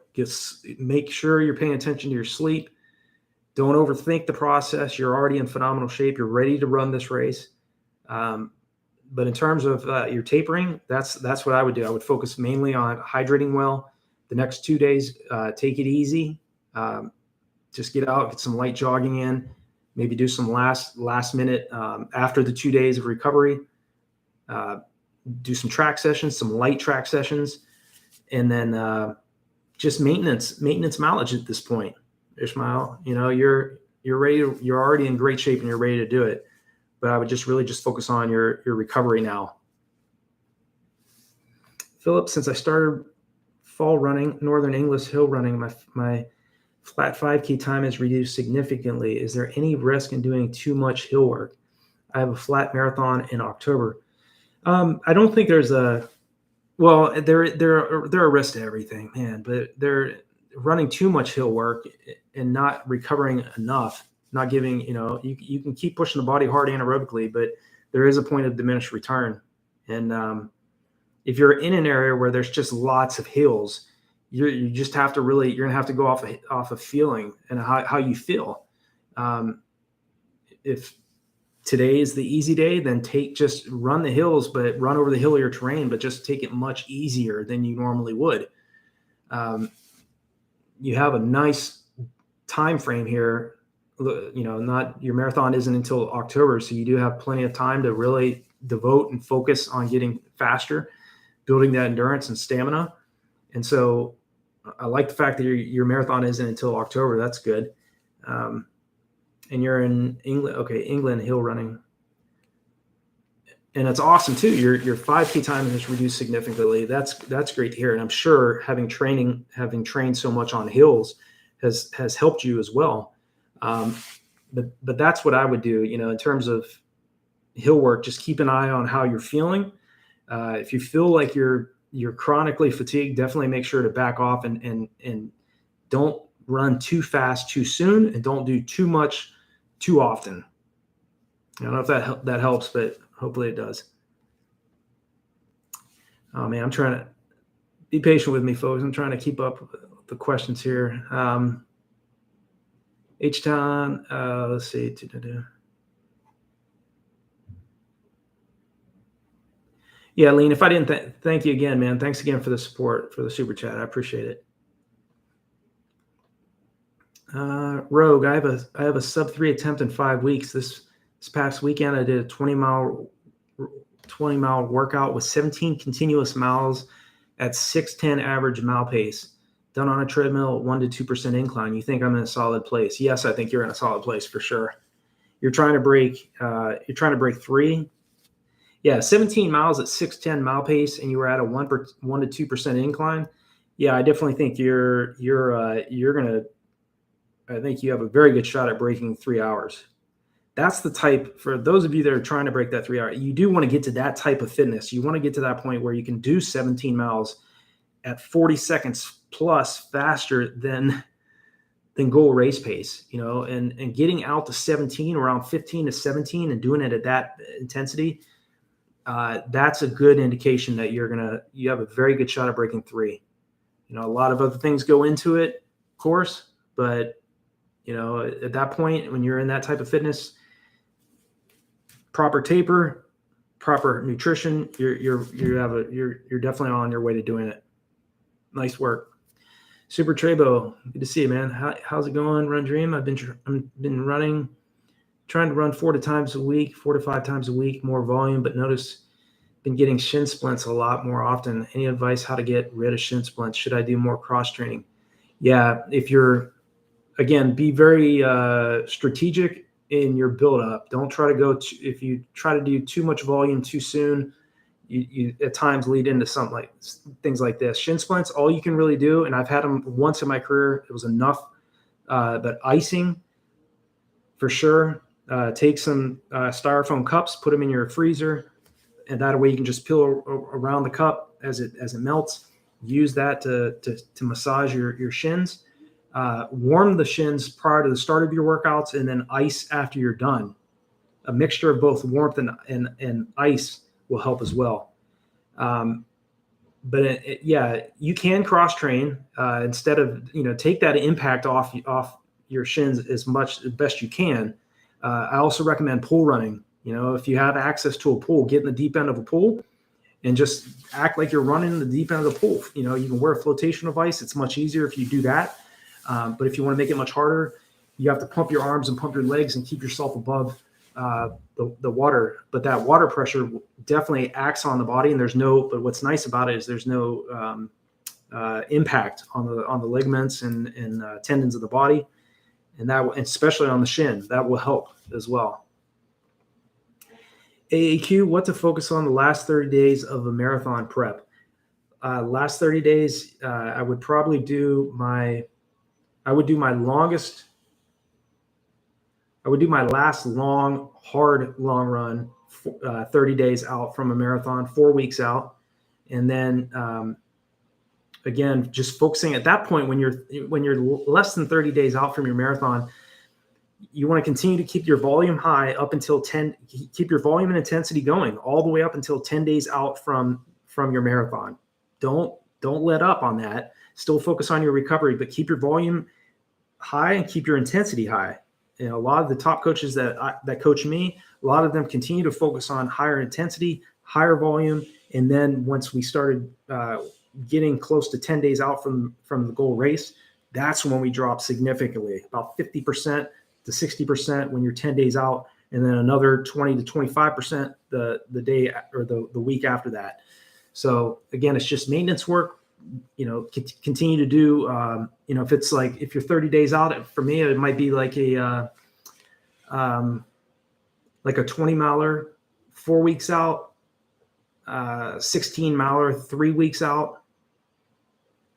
Make sure you're paying attention to your sleep. Don't overthink the process. You're already in phenomenal shape. You're ready to run this race. But in terms of your tapering, that's what I would do. I would focus mainly on hydrating well. The next 2 days, take it easy. Just get out, get some light jogging in. Maybe do some last minute after the 2 days of recovery. Do some track sessions, some light track sessions, and then just maintenance mileage at this point. Ishmael, you're ready. You're already in great shape and you're ready to do it. But I would just really focus on your recovery now. Philip, since I started fall running, Northern English hill running, my flat 5K time is reduced significantly. Is there any risk in doing too much hill work? I have a flat marathon in October. I don't think there's there are risks to everything, man, but they're running too much hill work and not recovering enough, not giving, you can keep pushing the body hard anaerobically, but there is a point of diminished return. And if you're in an area where there's just lots of hills, you just have to you're going to have to go off of feeling and how you feel. If today is the easy day, then just run the hills, but run over the hillier terrain, but just take it much easier than you normally would. You have a nice time frame here. Not your marathon isn't until October, so you do have plenty of time to really devote and focus on getting faster, building that endurance and stamina. And so I like the fact that your marathon isn't until October. That's good. And you're in England. Okay, England hill running. And it's awesome too. Your 5K time has reduced significantly. That's great to hear. And I'm sure having trained so much on hills has helped you as well. But that's what I would do, in terms of hill work. Just keep an eye on how you're feeling. If you feel like you're chronically fatigued, definitely make sure to back off and don't run too fast too soon, and don't do too much too often. I don't know if that helps, but hopefully it does. Oh man, I'm trying to be patient with me, folks. I'm trying to keep up with the questions here. H-Town, let's see. Yeah, Lean, if I didn't thank you again, man. Thanks again for the support, for the super chat. I appreciate it. Rogue, I have a sub 3 attempt in 5 weeks. This past weekend, I did a 20 mile workout with 17 continuous miles at 6:10 average mile pace, done on a treadmill, 1% to 2% incline. You think I'm in a solid place? Yes, I think you're in a solid place for sure. You're trying to break 3. Yeah, 17 miles at 6:10 mile pace, and you were at a 1 to 2% incline. Yeah, I definitely think you're gonna. I think you have a very good shot at breaking 3 hours. That's the type, for those of you that are trying to break that 3 hour. You do want to get to that type of fitness. You want to get to that point where you can do 17 miles at 40 seconds plus faster than goal race pace, and getting out to 17, around 15 to 17, and doing it at that intensity. That's a good indication that you have a very good shot at breaking 3. A lot of other things go into it, of course, but at that point, when you're in that type of fitness, proper taper, proper nutrition, you're definitely on your way to doing it. Nice work. Super Trebo, good to see you, man. How's it going, Run Dream? I've been running, trying to run 4 to 5 times a week, more volume, but notice been getting shin splints a lot more often. Any advice how to get rid of shin splints? Should I do more cross training? Yeah, again, be very strategic in your build up. Don't try to if you try to do too much volume too soon, you at times lead into something like things like this. Shin splints, all you can really do, and I've had them once in my career, it was enough. But icing, for sure. Take some styrofoam cups, put them in your freezer, and that way you can just peel around the cup as it melts. Use that to massage your shins. Warm the shins prior to the start of your workouts, and then ice after you're done. A mixture of both warmth and ice will help as well. But you can cross train instead of, take that impact off your shins as best you can. I also recommend pool running. If you have access to a pool, get in the deep end of a pool and just act like you're running in the deep end of the pool. You can wear a flotation device. It's much easier if you do that. But if you want to make it much harder, you have to pump your arms and pump your legs and keep yourself above the water. But that water pressure definitely acts on the body, and but what's nice about it is there's no impact on the ligaments and tendons of the body, and especially on the shin, that will help as well. AAQ, what to focus on the last 30 days of a marathon prep? Last 30 days, I would do my last hard long run, 30 days out from a marathon, 4 weeks out. And then, again, just focusing at that point, when you're less than 30 days out from your marathon, you want to continue to keep your volume high up until keep your volume and intensity going all the way up until 10 days out from your marathon. Don't let up on that. Still focus on your recovery, but keep your volume high and keep your intensity high. A lot of the top coaches that coach me, a lot of them continue to focus on higher intensity, higher volume. And then once we started getting close to 10 days out from the goal race, that's when we drop significantly, about 50% to 60% when you're 10 days out, and then another 20 to 25% the day or the week after that. So again, it's just maintenance work. Continue to do, if you're 30 days out, for me, it might be like a 20 miler, 4 weeks out, 16 miler, 3 weeks out.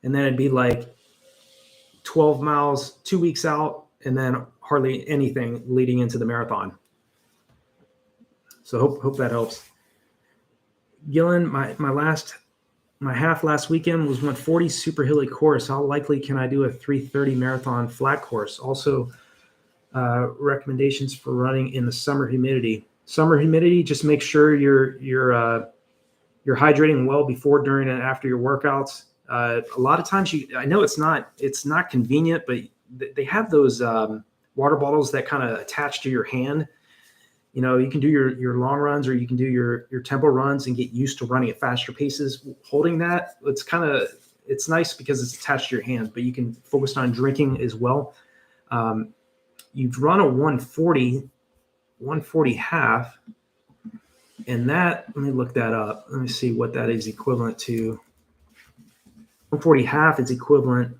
And then it'd be like 12 miles, 2 weeks out, and then hardly anything leading into the marathon. So hope that helps. Gillen, my half last weekend was 140 super hilly course. How likely can I do a 3:30 marathon flat course? Also, recommendations for running in the summer humidity. Summer humidity, just make sure you're hydrating well before, during, and after your workouts. A lot of times I know it's not convenient, but they have those water bottles that kind of attach to your hand. You can do your long runs, or you can do your tempo runs and get used to running at faster paces. Holding that, it's nice because it's attached to your hand, but you can focus on drinking as well. You've run a 140 half, and that, let me look that up. Let me see what that is equivalent to. 140 half is equivalent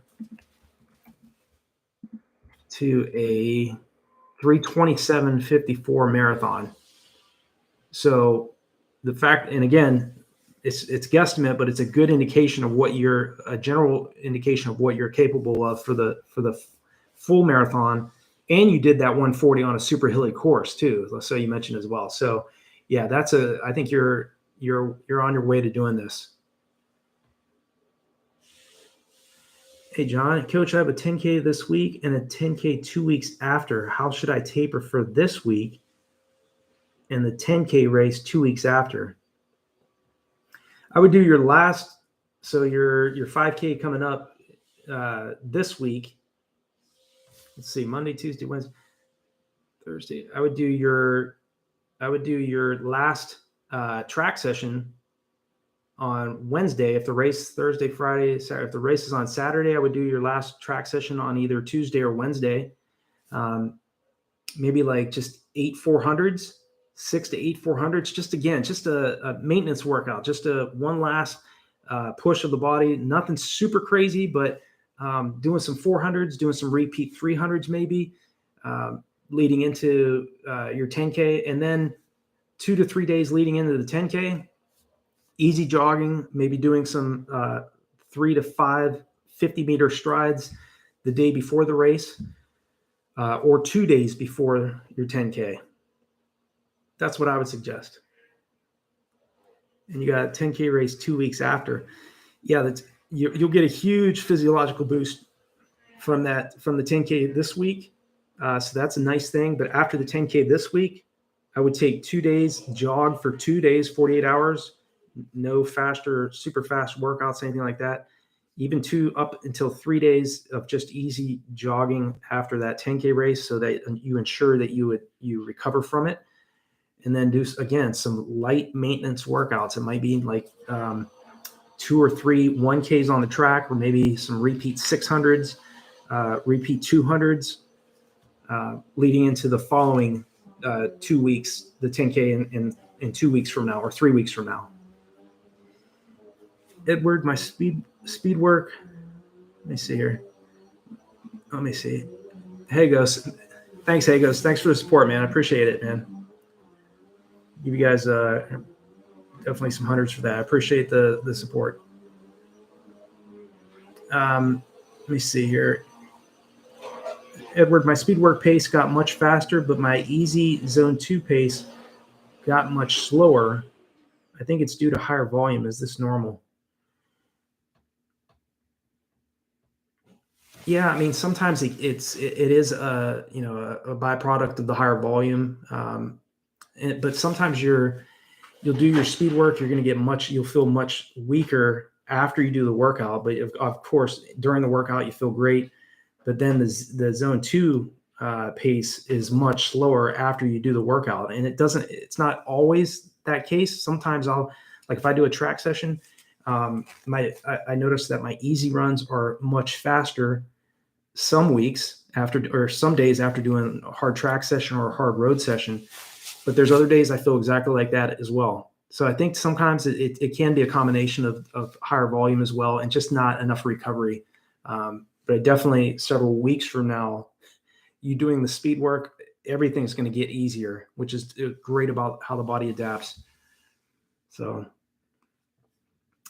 to a 3:27:54 marathon. So the fact, and again, it's guesstimate, but it's a good indication of a general indication of what you're capable of for the full marathon. And you did that 140 on a super hilly course too. So you mentioned as well. So yeah, I think you're on your way to doing this. Hey, John, coach, I have a 10K this week and a 10K 2 weeks after. How should I taper for this week and the 10K race 2 weeks after? I would do your 5K coming up this week. Let's see, Monday, Tuesday, Wednesday, Thursday. I would do your last track session on Wednesday. If the race Thursday, Friday, Saturday, if the race is on Saturday, I would do your last track session on either Tuesday or Wednesday. Maybe like just 8 400s, 6 to 8 400s. Just a maintenance workout, just one last push of the body. Nothing super crazy, but doing some 400s, doing some repeat 300s maybe, leading into your 10K, and then 2 to 3 days leading into the 10K. Easy jogging, maybe doing some 3 to 5 50-meter strides the day before the race, or 2 days before your 10K. That's what I would suggest. And you got a 10K race 2 weeks after. Yeah, you'll get a huge physiological boost from the 10K this week. So that's a nice thing. But after the 10K this week, I would take 2 days, jog for 2 days, 48 hours. No super fast workouts, anything like that. Even up until 3 days of just easy jogging after that 10K race, so that you ensure that you recover from it. And then do, again, some light maintenance workouts. It might be like 2 or 3 1Ks on the track, or maybe some repeat 600s, repeat 200s, leading into the following 2 weeks, the 10K in 2 weeks from now or 3 weeks from now. Edward, my speed work. Let me see here. Let me see. Hagos. Thanks, Hagos. Thanks for the support, man. I appreciate it, man. Give you guys definitely some hundreds for that. I appreciate the support. Let me see here. Edward, my speed work pace got much faster, but my easy zone 2 pace got much slower. I think it's due to higher volume. Is this normal? Yeah, I mean, sometimes it is a byproduct of the higher volume. But sometimes you'll do your speed work. You'll feel much weaker after you do the workout. But of course, during the workout, you feel great. But then the zone 2 pace is much slower after you do the workout. And it's not always that case. Sometimes if I do a track session, I notice that my easy runs are much faster some weeks or some days after doing a hard track session or a hard road session. But there's other days I feel exactly like that as well. So I think sometimes it can be a combination of higher volume as well, and just not enough recovery. But definitely several weeks from now, you doing the speed work, everything's going to get easier, which is great about how the body adapts. So,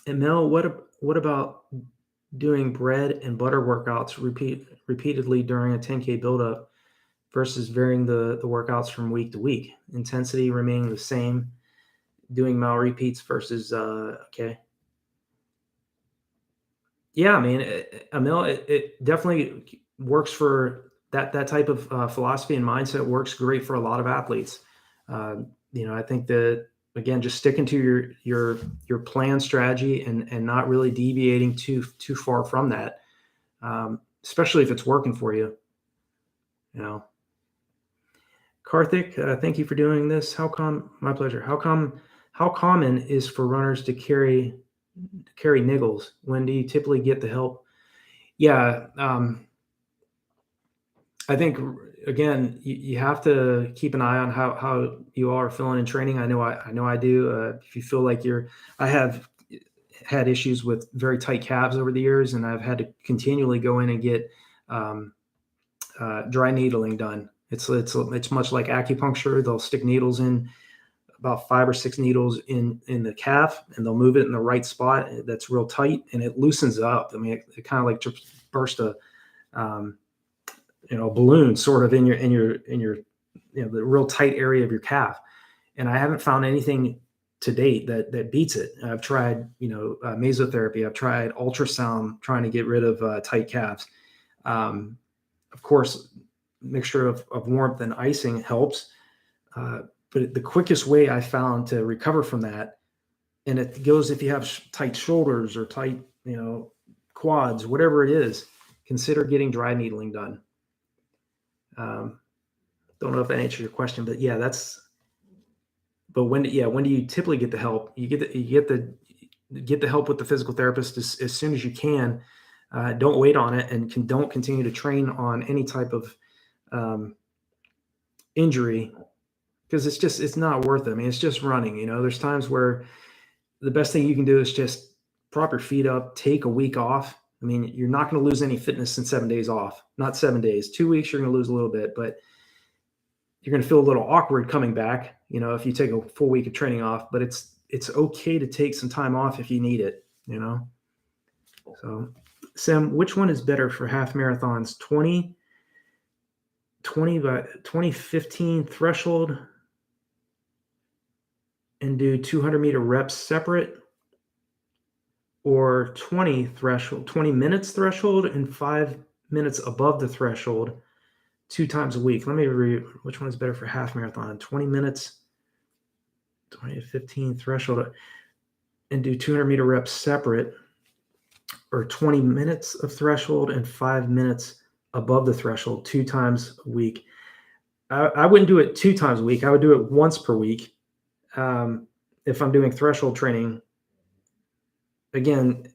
and Mel, what about doing bread and butter workouts repeatedly during a 10K buildup versus varying the workouts from week to week? Intensity remaining the same, doing mile repeats versus okay. Yeah, I mean, Emil, it definitely works for that type of philosophy and mindset. Works great for a lot of athletes. I think that, again, just sticking to your plan strategy and not really deviating too far from that, especially if it's working for you. Karthik, thank you for doing this. My pleasure. How common is for runners to carry niggles? When do you typically get the help? Yeah. I think, again, you have to keep an eye on how you all are feeling in training. I know I do. If you feel like I have had issues with very tight calves over the years, and I've had to continually go in and get dry needling done. It's much like acupuncture. They'll stick needles in about 5 or 6 needles in the calf, and they'll move it in the right spot that's real tight, and it loosens up. I mean, it kind of like just burst a balloon sort of in your the real tight area of your calf. And I haven't found anything to date that beats it. I've tried mesotherapy. I've tried ultrasound trying to get rid of tight calves. Of course, mixture of warmth and icing helps. But the quickest way I found to recover from that, and it goes if you have tight shoulders or tight, quads, whatever it is, consider getting dry needling done. Don't know if that answers your question, but yeah, but when do you typically get the help? You get the help with the physical therapist as soon as you can. Don't wait on it, and don't continue to train on any type of injury, because it's not worth it. I mean, it's just running. There's times where the best thing you can do is just prop your feet up, take a week off. I mean, you're not going to lose any fitness in 7 days off. Not 7 days, 2 weeks, you're going to lose a little bit, but you're going to feel a little awkward coming back, if you take a full week of training off. But it's okay to take some time off if you need it, So, Sam, which one is better for half marathons? 2015 threshold and do 200-meter reps separate, or 20 minutes threshold and 5 minutes above the threshold 2 times a week? Let me read which one is better for half marathon. 20 minutes, 20 to 15 threshold, and do 200-meter reps separate, or 20 minutes of threshold and 5 minutes above the threshold 2 times a week. I wouldn't do it 2 times a week. I would do it once per week. If I'm doing threshold training, again,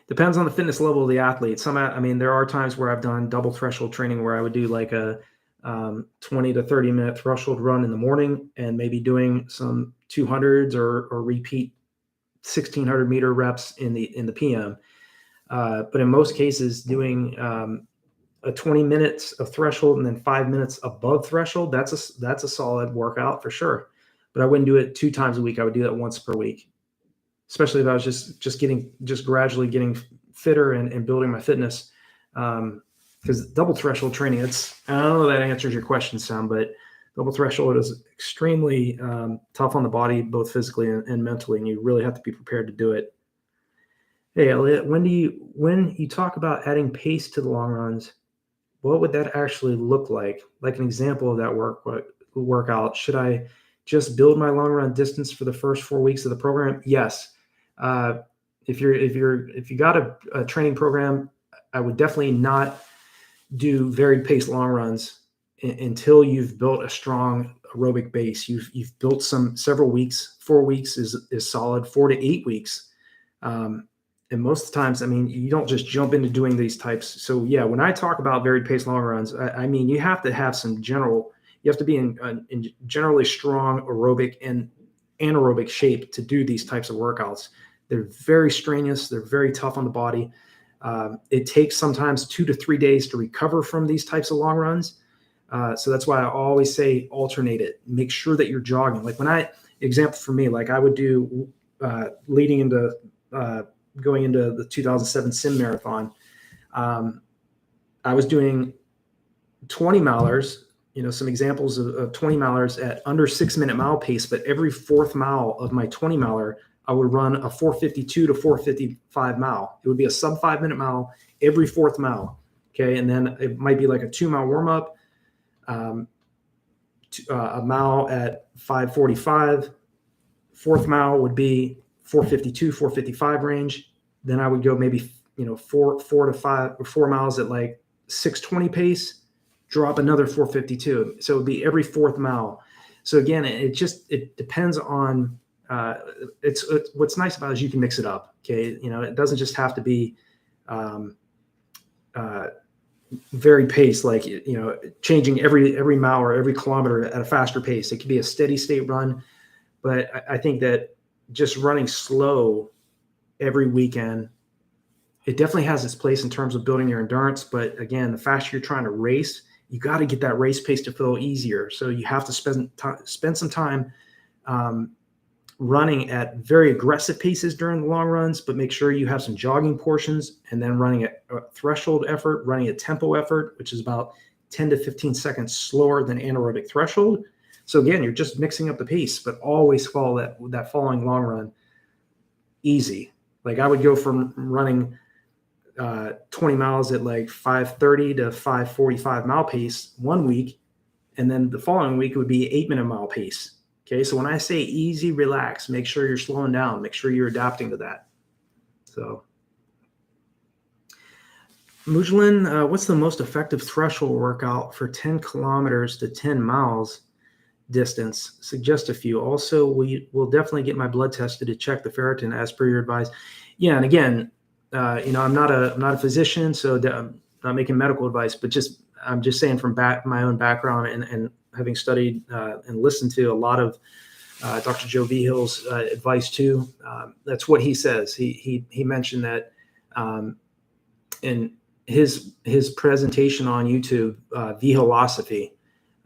depends on the fitness level of the athlete. There are times where I've done double threshold training where I would do like a 20 to 30 minute threshold run in the morning, and maybe doing some 200s or repeat 1600 meter reps in the PM. But in most cases, doing a 20 minutes of threshold and then 5 minutes above threshold, that's a solid workout for sure. But I wouldn't do it 2 times a week. I would do that once per week, especially if I was just gradually getting fitter and building my fitness. Because double threshold training, I don't know that answers your question, Sam, but double threshold is extremely tough on the body, both physically and mentally, and you really have to be prepared to do it. Hey, Elliot, when you talk about adding pace to the long runs, what would that actually look like? Like an example of that workout, should I just build my long run distance for the first 4 weeks of the program? Yes. If you got a training program, I would definitely not do varied pace long runs until you've built a strong aerobic base. You've built several weeks. 4 weeks is solid. 4 to 8 weeks. And most of the times, you don't just jump into doing these types. So yeah, when I talk about varied pace long runs, I mean, you have to have you have to be in generally strong aerobic and anaerobic shape to do these types of workouts. They're very strenuous. They're very tough on the body. It takes sometimes 2 to 3 days to recover from these types of long runs. So that's why I always say alternate it. Make sure that you're jogging. Like example for me, like I would do leading into going into the 2007 Sim Marathon, I was doing 20 milers, some examples of 20 milers at under 6 minute mile pace, but every 4th mile of my 20 miler, I would run a 452 to 455 mile. It would be a sub 5 minute mile every 4th mile. Okay. And then it might be like a 2 mile warm up, a mile at 545. 4th mile would be 452, 455 range. Then I would go maybe, 4 miles at like 620 pace, drop another 452. So it would be every 4th mile. So again, it depends on, it's what's nice about it is you can mix it up. Okay. It doesn't just have to be, very pace, like, changing every mile or every kilometer at a faster pace. It could be a steady state run, but I think that just running slow every weekend, it definitely has its place in terms of building your endurance. But again, the faster you're trying to race, you got to get that race pace to feel easier. So you have to spend some time running at very aggressive paces during the long runs, but make sure you have some jogging portions, and then running at a threshold effort, running a tempo effort, which is about 10 to 15 seconds slower than anaerobic threshold. So again, you're just mixing up the pace, but always follow that following long run easy. Like I would go from running 20 miles at like 5:30 to 5:45 mile pace one week, and then the following week would be 8-minute mile pace. Okay, so when I say easy, relax, make sure you're slowing down, make sure you're adapting to that. So, Mujlin, what's the most effective threshold workout for 10 kilometers to 10 miles distance? Suggest a few. Also, we will definitely get my blood tested to check the ferritin as per your advice. Yeah, and again, I'm not a physician, so I'm not making medical advice, but I'm just saying from my own background and having studied and listened to a lot of Dr. Joe Vihill's advice too. That's what he says. He mentioned that in his presentation on YouTube, Vihillosophy.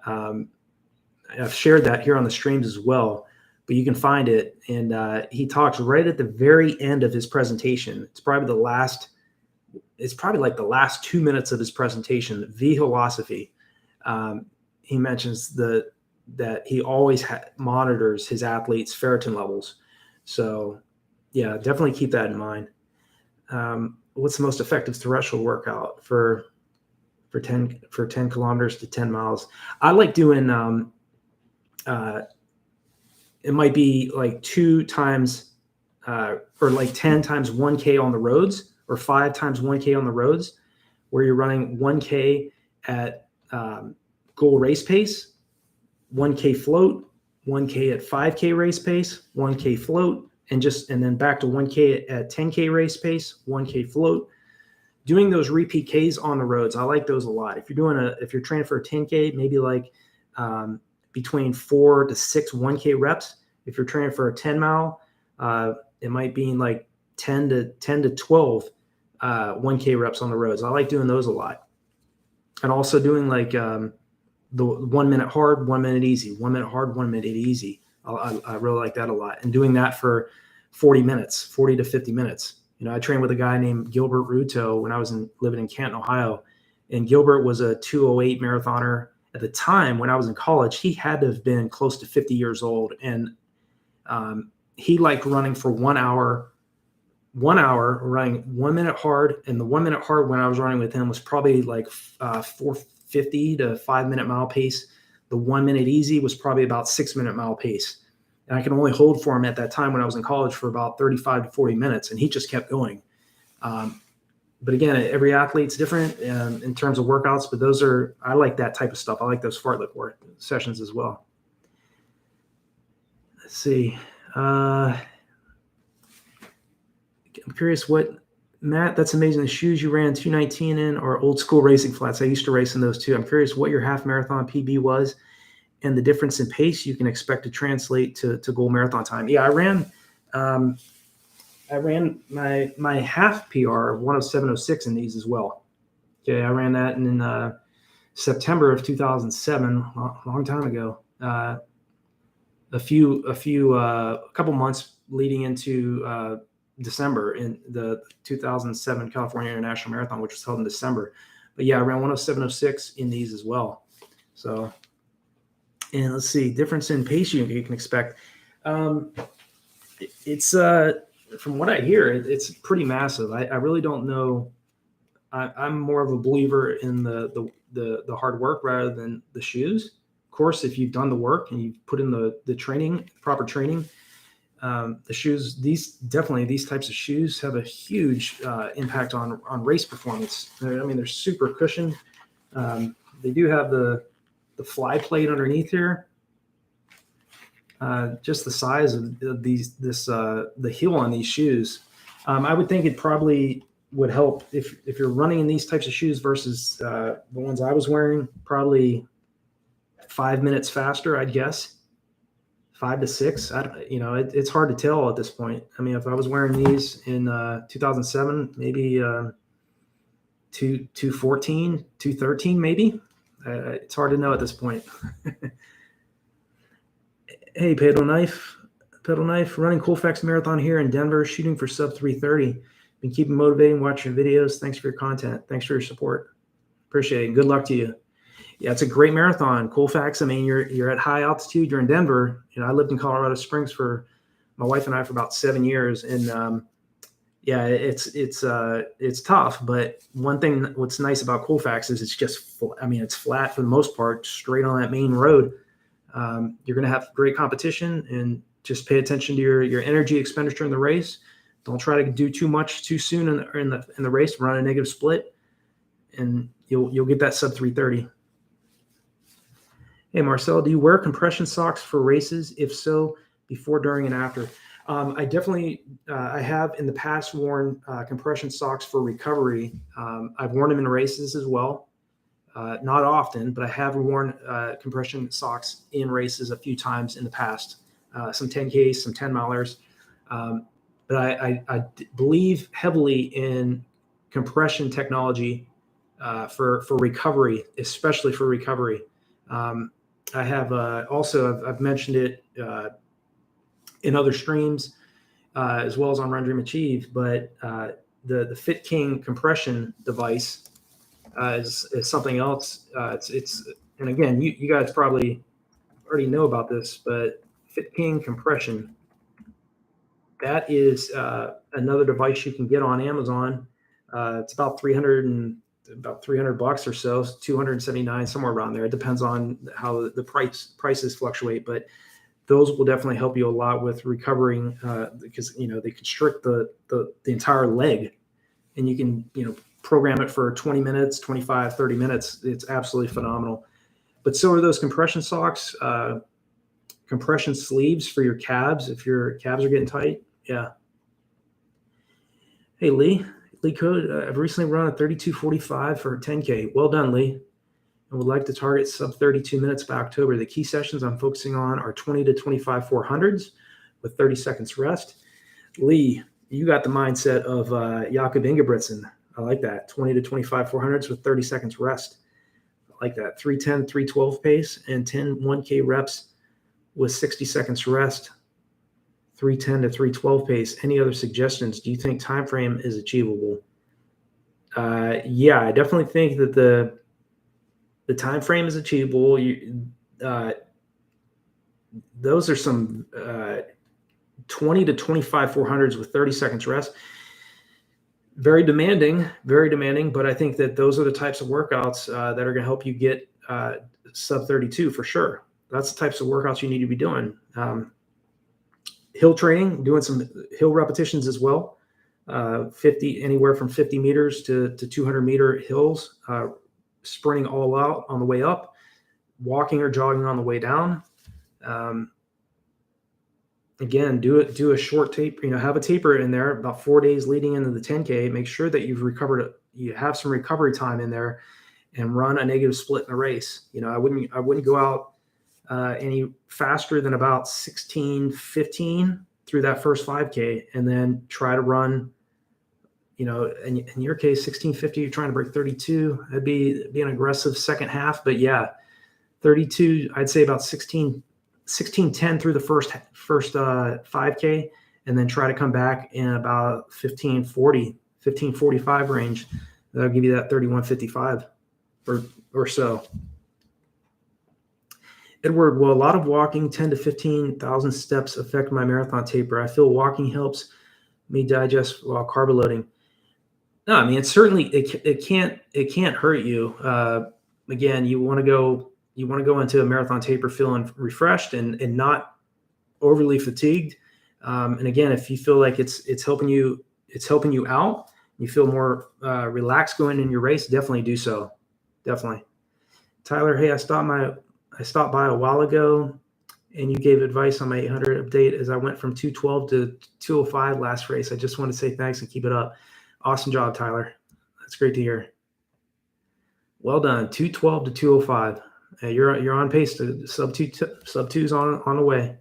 I've shared that here on the streams as well, but you can find it. And he talks right at the very end of his presentation. It's probably like the last 2 minutes of his presentation, Vihillosophy. He mentions that he always monitors his athletes' ferritin levels. So yeah, definitely keep that in mind. What's the most effective threshold workout for 10 kilometers to 10 miles? I like doing, it might be like 2 times, or like 10 times 1K on the roads, or 5 times 1K on the roads, where you're running 1K at goal race pace, 1K float, 1K at 5K race pace, 1K float, and then back to 1K at 10K race pace, 1K float. Doing those repeat Ks on the roads, I like those a lot. If you're training for a 10K, maybe like between 4 to 6 1K reps. If you're training for a 10 mile, it might be like 10 to 12 1K reps on the roads. I like doing those a lot. And also doing like the 1 minute hard, 1 minute easy, 1 minute hard, 1 minute easy. I really like that a lot. And doing that for 40 to 50 minutes. I trained with a guy named Gilbert Ruto when I was living in Canton, Ohio. And Gilbert was a 2:08 marathoner. At the time when I was in college, he had to have been close to 50 years old. And he liked running for 1 hour, running 1 minute hard. And the 1 minute hard when I was running with him was probably like 450 to 5-minute mile pace. The 1 minute easy was probably about 6-minute mile pace. And I could only hold for him at that time when I was in college for about 35 to 40 minutes. And he just kept going. But again, every athlete's different in terms of workouts, but I like that type of stuff. I like those fartlek work sessions as well. Let's see. I'm curious Matt, that's amazing. The shoes you ran 2:19 in are old school racing flats. I used to race in those too. I'm curious what your half marathon PB was and the difference in pace you can expect to translate to goal marathon time. Yeah, I ran my half PR of 107.06 in these as well. Okay, I ran that in September of 2007, a long time ago. A couple months leading into December in the 2007 California International Marathon, which was held in December. But yeah, I ran 107.06 in these as well. So, and let's see, difference in pace you can expect. It's from what I hear, it's pretty massive. I really don't know. I'm more of a believer in the hard work rather than the shoes. Of course, if you've done the work and you've put in the training, proper training, the shoes, these types of shoes have a huge impact on race performance. They're super cushioned. They do have the fly plate underneath here. Just the size of the heel on these shoes. I would think it probably would help if you're running in these types of shoes versus the ones I was wearing, probably 5 minutes faster, I'd guess. 5 to 6. It's hard to tell at this point. If I was wearing these in 2007, maybe 214, 213, maybe. It's hard to know at this point. Hey, Pedal Knife, running Colfax Marathon here in Denver, shooting for sub 3:30. Been keeping motivating, watching your videos. Thanks for your content. Thanks for your support. Appreciate it. Good luck to you. Yeah, it's a great marathon. Colfax, I mean, you're at high altitude. You're in Denver. You know, I lived in Colorado Springs for my wife and I for about 7 years, and yeah, it's tough. But one thing, what's nice about Colfax is it's just, I mean, it's flat for the most part, straight on that main road. You're going to have great competition, and just pay attention to your energy expenditure in the race. Don't try to do too much too soon in the race. Run a negative split, and you'll get that sub 3:30. Hey, Marcel, do you wear compression socks for races? If so, before, during, and after? I definitely, I have in the past worn compression socks for recovery. I've worn them in races as well. Not often, but I have worn compression socks in races a few times in the past. Some 10Ks, some 10 milers. But I believe heavily in compression technology for recovery, especially for recovery. I have also, I've mentioned it in other streams as well as on RunDreamAchieve, but the Fit King compression device is something else. And again, you guys probably already know about this, but Fit King compression, that is another device you can get on Amazon. It's about $300 or so, 279, somewhere around there. It depends on how the prices fluctuate, but those will definitely help you a lot with recovering because they constrict the entire leg, and you can program it for 20 minutes, 25, 30 minutes. It's absolutely phenomenal. But so are those compression socks, compression sleeves for your calves if your calves are getting tight. Yeah. Hey, Lee Code, I've recently run a 32:45 for a 10K. Well done, Lee. I would like to target sub 32 minutes by October. The key sessions I'm focusing on are 20 to 25 400s with 30 seconds rest. Lee, you got the mindset of Jakob Ingebrigtsen. I like that. 20 to 25 400s with 30 seconds rest. I like that. 310, 312 pace and 10 1K reps with 60 seconds rest. 310 to 312 pace. Any other suggestions? Do you think time frame is achievable? Yeah, I definitely think that the time frame is achievable. Those are some 20 to 25 400s with 30 seconds rest. Very demanding, but I think that those are the types of workouts that are going to help you get sub 32 for sure. That's the types of workouts you need to be doing. Hill training, doing some hill repetitions as well. 50, anywhere from 50 meters to 200 meter hills, sprinting all out on the way up, walking or jogging on the way down. Again, do a short tape, have a taper in there about 4 days leading into the 10K. Make sure that you have some recovery time in there, and run a negative split in the race. I wouldn't go out any faster than about 16:15 through that first 5K, and then try to run, in your case, 16:50, you're trying to break 32. That'd be an aggressive second half, but yeah, 32, I'd say about 16:10 through the first 5K, and then try to come back in about 15:45 range. That'll give you that 31:55 or so. Edward, will a lot of walking, 10 to 15,000 steps, affect my marathon taper? I feel walking helps me digest while carb loading. No, I mean, it can't hurt you. Again, you want to go into a marathon taper feeling refreshed and not overly fatigued. And again, if you feel like it's helping you out, you feel more relaxed going in your race, definitely do so. Definitely. Tyler, hey, I stopped by a while ago, and you gave advice on my 800 update as I went from 212 to 205 last race. I just want to say thanks and keep it up. Awesome job, Tyler. That's great to hear. Well done. 212 to 205. You're on pace to sub twos on the way.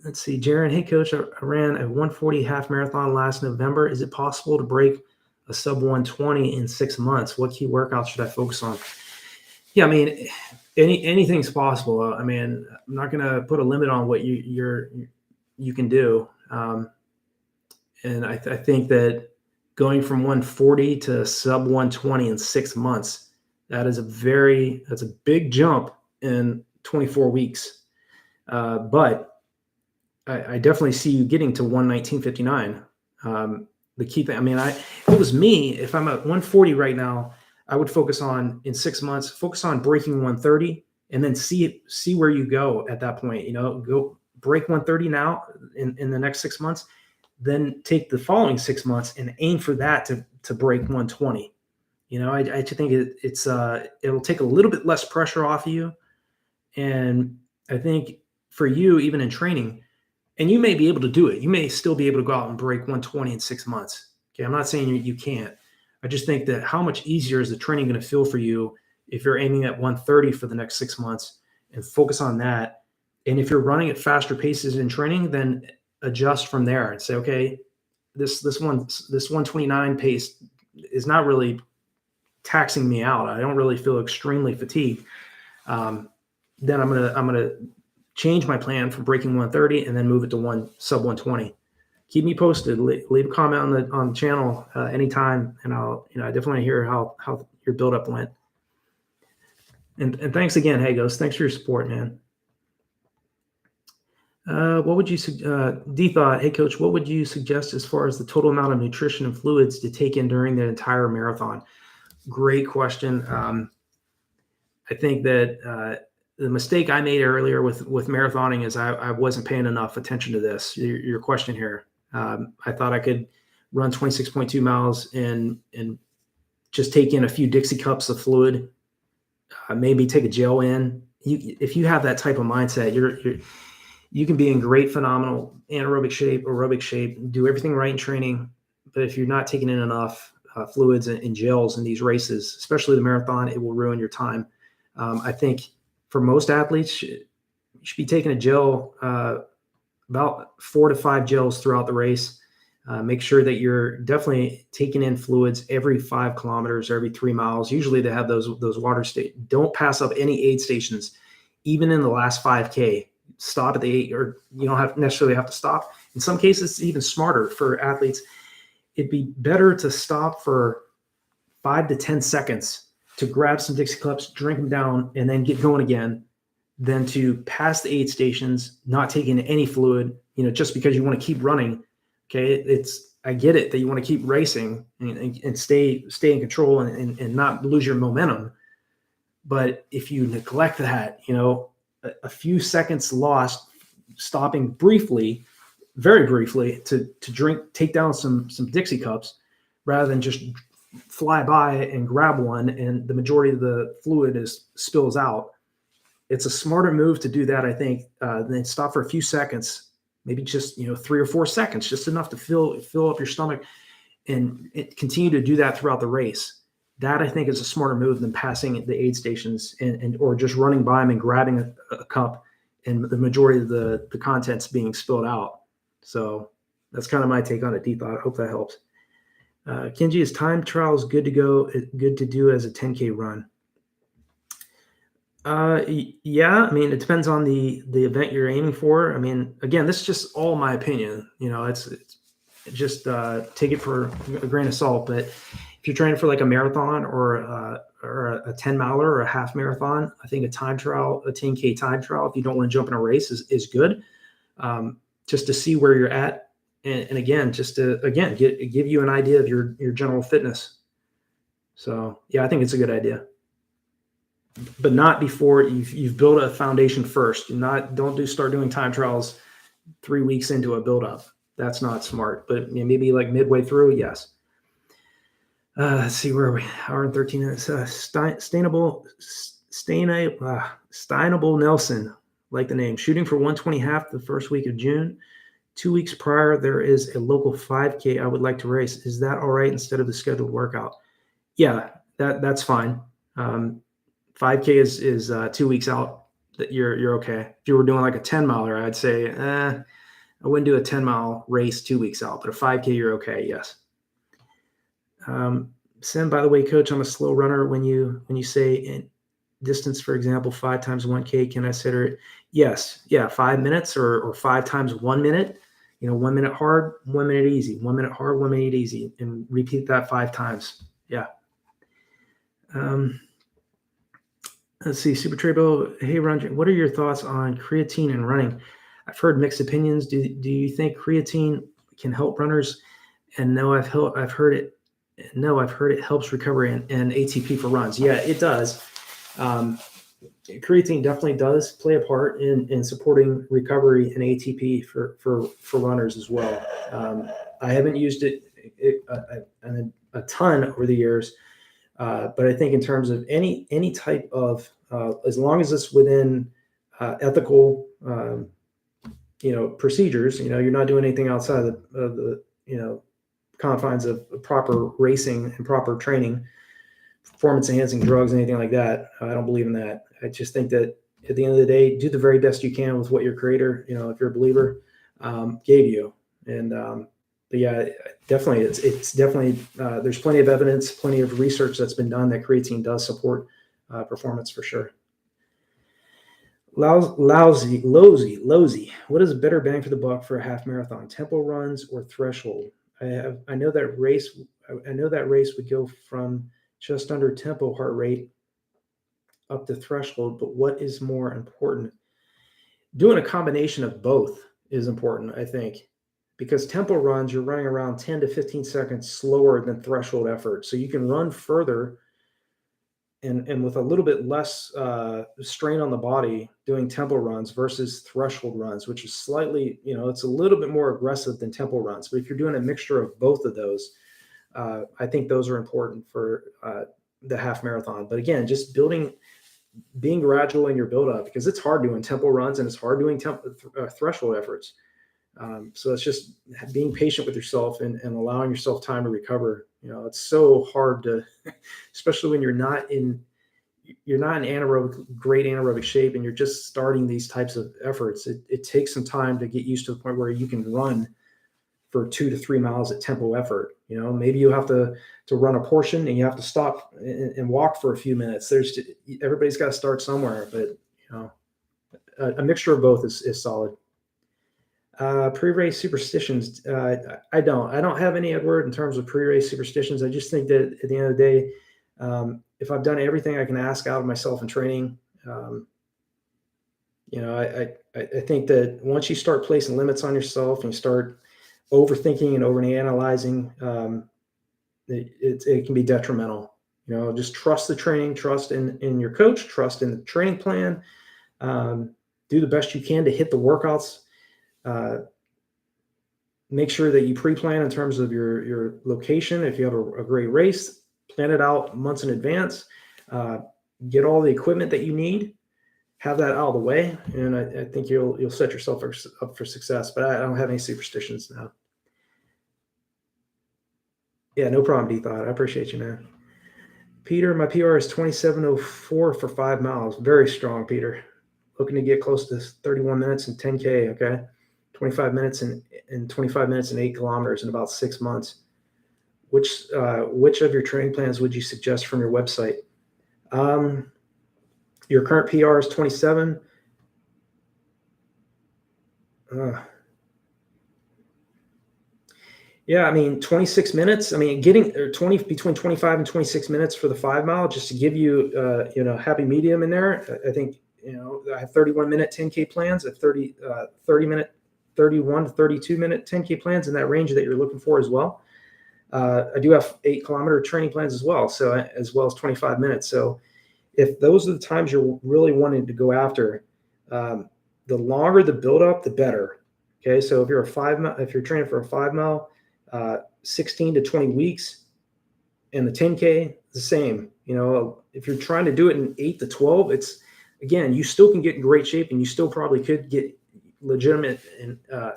Let's see, Jaron. Hey, coach, I ran a 140 half marathon last November. Is it possible to break a sub 120 in 6 months? What key workouts should I focus on? Yeah, I mean, anything's possible. I mean, I'm not going to put a limit on what you can do. And I think that going from 140 to sub 120 in 6 months, that's a big jump in 24 weeks. But I definitely see you getting to 119.59. The key thing, I mean, if it was me, if I'm at 140 right now, I would focus on, in 6 months, focus on breaking 130 and then see where you go at that point. You know, go break 130 now in the next 6 months, then take the following 6 months and aim for that to break 120. You know, I just think it'll take a little bit less pressure off of you. And I think for you, even in training, and you may be able to do it. You may still be able to go out and break 120 in 6 months. Okay, I'm not saying you can't. I just think that how much easier is the training going to feel for you if you're aiming at 130 for the next 6 months and focus on that. And if you're running at faster paces in training, then adjust from there and say, okay, this 129 pace is not really taxing me out. I don't really feel extremely fatigued. Then I'm gonna change my plan from breaking 130 and then move it to sub 120. Keep me posted. Leave a comment on the channel anytime, and I definitely want to hear how your build-up went. And thanks again, Hey Ghost. Thanks for your support, man. What would you D-Thought, hey coach, what would you suggest as far as the total amount of nutrition and fluids to take in during the entire marathon? Great question. I think that the mistake I made earlier with marathoning is I wasn't paying enough attention to this. Your question here. I thought I could run 26.2 miles and just take in a few Dixie cups of fluid, maybe take a gel in. If you have that type of mindset, you can be in great, phenomenal anaerobic shape, aerobic shape, do everything right in training. But if you're not taking in enough fluids and gels in these races, especially the marathon, it will ruin your time. I think for most athletes, you should be taking a gel, about 4 to 5 gels throughout the race. Make sure that you're definitely taking in fluids every 5 kilometers or every 3 miles. Usually they have those water stations. Don't pass up any aid stations, even in the last 5K. Stop at the aid, or you don't necessarily have to stop. In some cases, it's even smarter for athletes. It'd be better to stop for 5 to 10 seconds to grab some Dixie cups, drink them down, and then get going again, than to pass the aid stations, not taking any fluid, just because you want to keep running. Okay. I get it that you want to keep racing and stay in control and not lose your momentum. But if you neglect that, a few seconds lost, stopping briefly, very briefly to take down some Dixie cups rather than just fly by and grab one and the majority of the fluid spills out. It's a smarter move to do that, I think, than stop for a few seconds, maybe just 3 or 4 seconds, just enough to fill up your stomach, and continue to do that throughout the race. That, I think, is a smarter move than passing the aid stations or just running by them and grabbing a cup and the majority of the contents being spilled out. So that's kind of my take on it, D-Thought. I hope that helps. Kenji, is time trials good to do as a 10K run? Yeah, I mean, it depends on the event you're aiming for. I mean, again, this is just all my opinion. It's just take it for a grain of salt. But if you're training for like a marathon or a 10 miler or a half marathon, I think a time trial, a 10K time trial, if you don't want to jump in a race, is good. Just to see where you're at. And again, just to give you an idea of your general fitness. So yeah, I think it's a good idea. But not before you've built a foundation first. Don't start doing time trials 3 weeks into a build up. That's not smart. But maybe like midway through, yes. Let's see, where are we? Hour and 13 minutes. Stainable Nelson, like the name. Shooting for 120 half the first week of June. 2 weeks prior, there is a local 5K I would like to race. Is that all right instead of the scheduled workout? Yeah, that's fine. 5K is 2 weeks out. That you're okay. If you were doing like a 10 miler, I'd say I wouldn't do a 10-mile race 2 weeks out. But a 5K, you're okay. Yes. Sim, by the way, coach, I'm a slow runner. When you say distance, for example, 5 times 1K, can I set it? Yes. Yeah. 5 minutes or 5 times 1 minute, 1 minute hard, 1 minute easy, 1 minute hard, 1 minute easy, and repeat that 5 times. Yeah. Let's see. Super Trabo. Hey, Ron, what are your thoughts on creatine and running? I've heard mixed opinions. Do you think creatine can help runners? And no, I've heard it. No, I've heard it helps recovery and ATP for runs. Yeah, it does. Creatine definitely does play a part in supporting recovery and ATP for runners as well. I haven't used it a ton over the years, but I think in terms of any type of, as long as it's within ethical, procedures, you're not doing anything outside of the confines of proper racing and proper training, performance enhancing drugs, anything like that. I don't believe in that. I just think that at the end of the day, do the very best you can with what your creator, if you're a believer, gave you. And but yeah, definitely, it's definitely there's plenty of evidence, plenty of research that's been done that creatine does support performance for sure. Lousy. What is a better bang for the buck for a half marathon? Tempo runs or threshold? I know that race would go from just under tempo heart rate up to threshold, but what is more important? Doing a combination of both is important, I think, because tempo runs, you're running around 10 to 15 seconds slower than threshold effort. So you can run further and with a little bit less strain on the body doing tempo runs versus threshold runs, which is slightly, it's a little bit more aggressive than tempo runs. But if you're doing a mixture of both of those, I think those are important for the half marathon. But again, just being gradual in your build up, because it's hard doing tempo runs and it's hard doing threshold efforts. So it's just being patient with yourself and allowing yourself time to recover. It's so hard to, especially when you're not in great anaerobic shape and you're just starting these types of efforts. It takes some time to get used to the point where you can run for 2 to 3 miles at tempo effort. Maybe you have to run a portion and you have to stop and walk for a few minutes. Everybody's got to start somewhere, but a mixture of both is solid. Pre-race superstitions. I don't have any, Edward, in terms of pre-race superstitions. I just think that at the end of the day, if I've done everything I can ask out of myself in training, I think that once you start placing limits on yourself and you start overthinking and overanalyzing, it can be detrimental. Just trust the training, trust in your coach, trust in the training plan, do the best you can to hit the workouts. Make sure that you pre-plan in terms of your location. If you have a great race, plan it out months in advance. Get all the equipment that you need. Have that out of the way, and I think you'll set yourself up for success. But I don't have any superstitions now. Yeah, no problem, D-Thought. I appreciate you, man. Peter, my PR is 27:04 for 5 miles. Very strong, Peter. Looking to get close to 31 minutes and 10K, okay? 25 minutes and 25 minutes and 8 kilometers in about 6 months. Which of your training plans would you suggest from your website? Your current PR is 27. Yeah, 26 minutes. Getting between 25 and 26 minutes for the 5 mile, just to give you, happy medium in there. I think, I have 31-minute 10K plans, a 30-minute, 31 to 32-minute 10K plans in that range that you're looking for as well. I do have 8-kilometer training plans as well, as well as 25 minutes. So if those are the times you're really wanting to go after, the longer the build up, the better. Okay, so if you're training for a 5 mile, 16 to 20 weeks, and the 10K, the same. If you're trying to do it in 8 to 12, again, you still can get in great shape and you still probably could get legitimate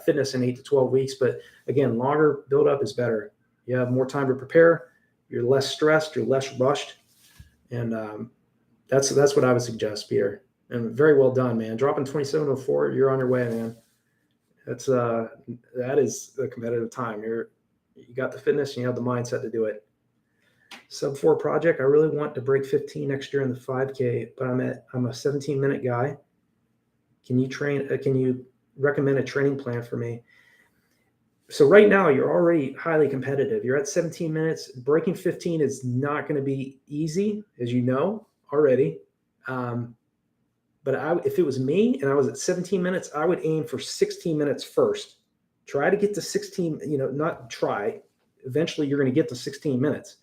fitness in 8 to 12 weeks. But again, longer build up is better. You have more time to prepare. You're less stressed. You're less rushed. And that's what I would suggest, Peter. And very well done, man. Dropping 27:04, you're on your way, man. That is a competitive time. You got the fitness and you have the mindset to do it. sub 4 project. I really want to break 15 next year in the 5K, but I'm a 17-minute guy. Can you recommend a training plan for me? So right now you're already highly competitive. You're at 17 minutes. Breaking 15 is not going to be easy, as you know already. But if it was me and I was at 17 minutes, I would aim for 16 minutes first. Try to get to 16, not try. Eventually you're going to get to 16 minutes.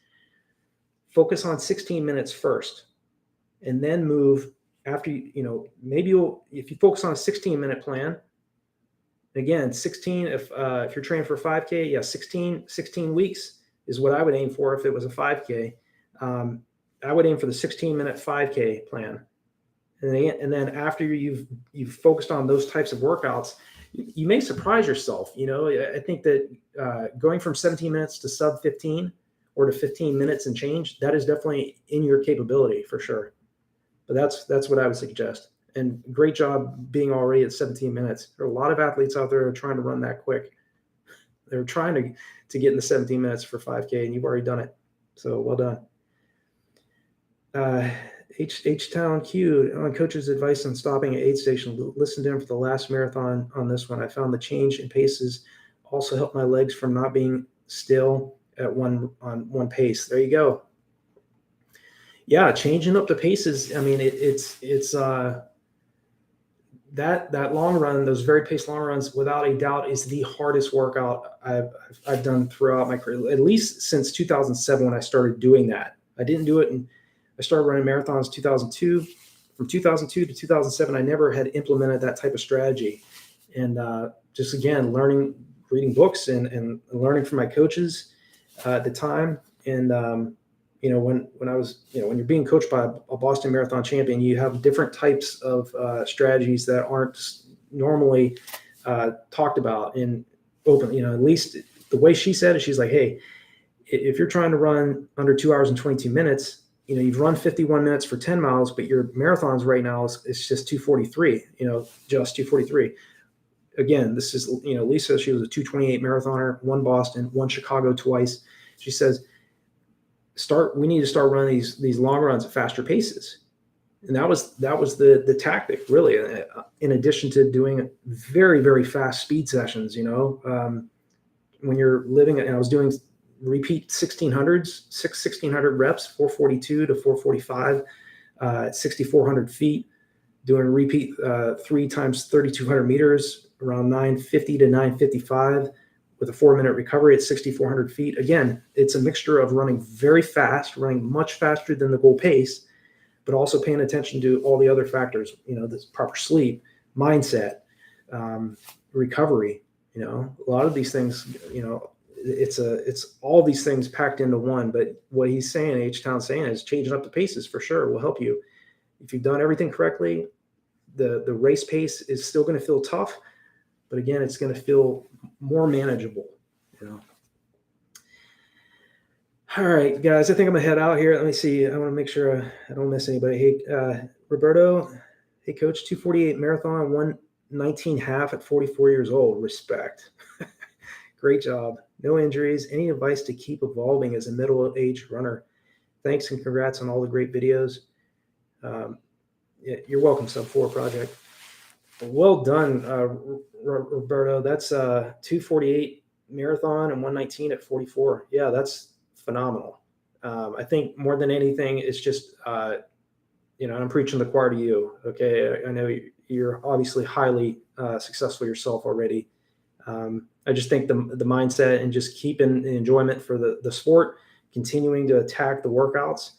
Focus on 16 minutes first, and then move after maybe if you focus on a 16-minute plan. Again, 16, if you're training for 5K, yeah, 16 weeks is what I would aim for if it was a 5K. I would aim for the 16-minute 5K plan. And then after you've focused on those types of workouts, you may surprise yourself. I think that going from 17 minutes to sub 15 or to 15 minutes and change, that is definitely in your capability for sure. But that's what I would suggest. And great job being already at 17 minutes. There are a lot of athletes out there who are trying to run that quick. They're trying to get in the 17 minutes for 5K, and you've already done it. So well done. H-Town Q, on coach's advice on stopping at aid station. Listen to him for the last marathon on this one. I found the change in paces also helped my legs from not being still at one pace. There you go. Yeah, changing up the paces. I mean, it's that long run, those very paced long runs, without a doubt, is the hardest workout I've done throughout my career, at least since 2007 when I started doing that. I didn't do it, and I started running marathons 2002. From 2002 to 2007, I never had implemented that type of strategy. And just again, reading books and learning from my coaches at the time. And when I was, when you're being coached by a Boston Marathon champion, you have different types of strategies that aren't normally talked about in open. At least the way she said it, she's like, hey, if you're trying to run under 2 hours and 22 minutes, you've run 51 minutes for 10 miles, but your marathons right now is just 243, just 243. Again, this is, Lisa, she was a 228 marathoner, one Boston, one Chicago twice. She says, we need to start running these long runs at faster paces. And that was the tactic, really, in addition to doing very, very fast speed sessions. When you're living, and I was doing repeat 1600 reps, 442 to 445 at 6,400 feet, doing repeat 3 times 3,200 meters, around 950 to 955 with a 4-minute recovery at 6,400 feet. Again, it's a mixture of running very fast, running much faster than the goal pace, but also paying attention to all the other factors, this proper sleep, mindset, recovery, a lot of these things, it's all these things packed into one. But what he's saying, H-Town's saying, is changing up the paces for sure will help you. If you've done everything correctly, the race pace is still going to feel tough, but again, it's going to feel more manageable. All right, guys, I think I'm gonna head out here. Let me see. I want to make sure I don't miss anybody. Hey, Roberto. Hey, coach, 248 marathon, 119 half at 44 years old. Respect. Great job. No injuries. Any advice to keep evolving as a middle-aged runner? Thanks and congrats on all the great videos. You're welcome, Sub 4 Project. Well done, Roberto. That's 248 marathon and 119 at 44. Yeah, that's phenomenal. I think more than anything, it's just, I'm preaching the choir to you. Okay. I know you're obviously highly successful yourself already. I just think the mindset and just keeping the enjoyment for the sport, continuing to attack the workouts,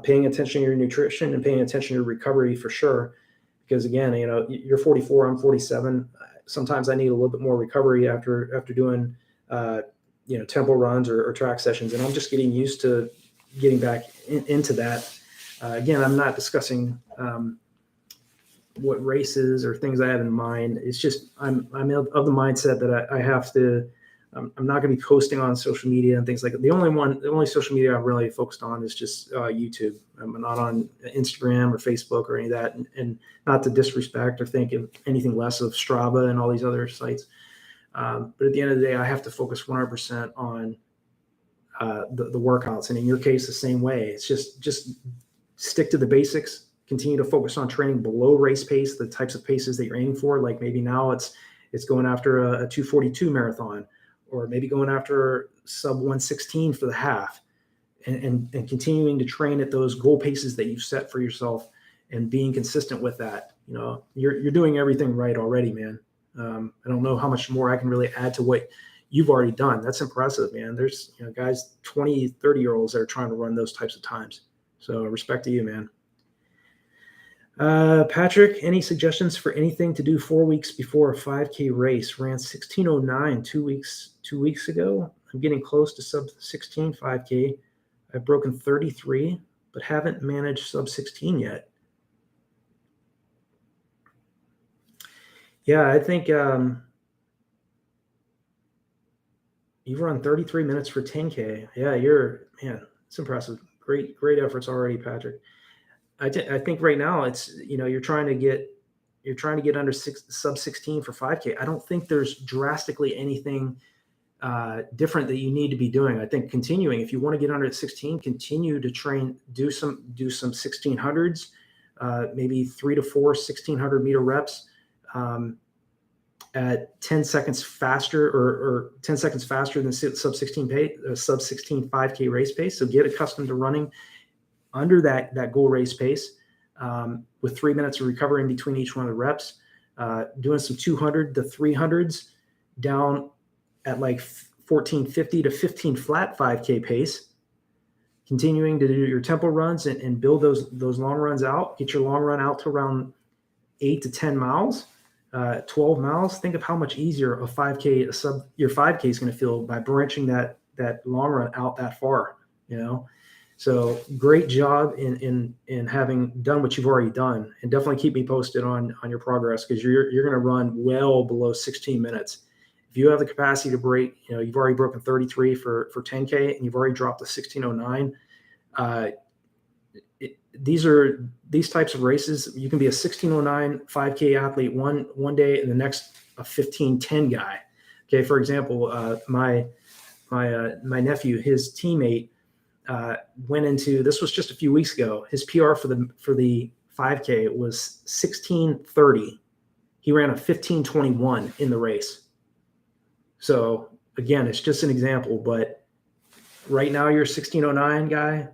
paying attention to your nutrition and paying attention to your recovery for sure. Because again, you're 44, I'm 47. Sometimes I need a little bit more recovery after doing, tempo runs or track sessions. And I'm just getting used to getting back into that. Again, I'm not discussing what races or things I have in mind. It's just I'm of the mindset that I have to. I'm not going to be posting on social media and things like that. The only social media I've really focused on is just YouTube. I'm not on Instagram or Facebook or any of that, and not to disrespect or think of anything less of Strava and all these other sites. But at the end of the day, I have to focus 100% on the workouts. And in your case, the same way. It's just stick to the basics. Continue to focus on training below race pace, the types of paces that you're aiming for. Like maybe now it's going after a 2:42 marathon, or maybe going after sub 1:16 for the half, and continuing to train at those goal paces that you've set for yourself and being consistent with that. You're doing everything right already, man. I don't know how much more I can really add to what you've already done. That's impressive, man. There's guys, 20, 30-year-olds that are trying to run those types of times. So respect to you, man. Patrick, any suggestions for anything to do 4 weeks before a 5K race? Ran 16:09 2 weeks ago. I'm getting close to sub 16 5K. I've broken 33, but haven't managed sub 16 yet. Yeah, I think you've run 33 minutes for 10K. Yeah, it's impressive. Great efforts already, Patrick. I think right now it's, you're trying to get under sub 16 for 5K. I don't think there's drastically anything different that you need to be doing. I think continuing, if you want to get under 16, continue to train, do some 1600s, maybe 3 to 4 1600 meter reps at 10 seconds faster or 10 seconds faster than sub 16 5K race pace. So get accustomed to running under that goal race pace, with 3 minutes of recovery in between each one of the reps, doing some 200 to 300s down at like 1450 to 15 flat 5K pace, continuing to do your tempo runs and build those long runs out. Get your long run out to around 8 to 10 miles, 12 miles. Think of how much easier your 5K is going to feel by branching that long run out that far, So great job in having done what you've already done, and definitely keep me posted on your progress, because you're going to run well below 16 minutes. If you have the capacity to break, you've already broken 33 for 10K, and you've already dropped to 16:09. These types of races, you can be a 16:09 5K athlete one day, and the next a 15:10 guy. Okay, for example, my nephew, his teammate, went into, this was just a few weeks ago, his PR for the 5K was 16:30. He ran a 15:21 in the race. So again, it's just an example, but right now you're a 16:09 guy.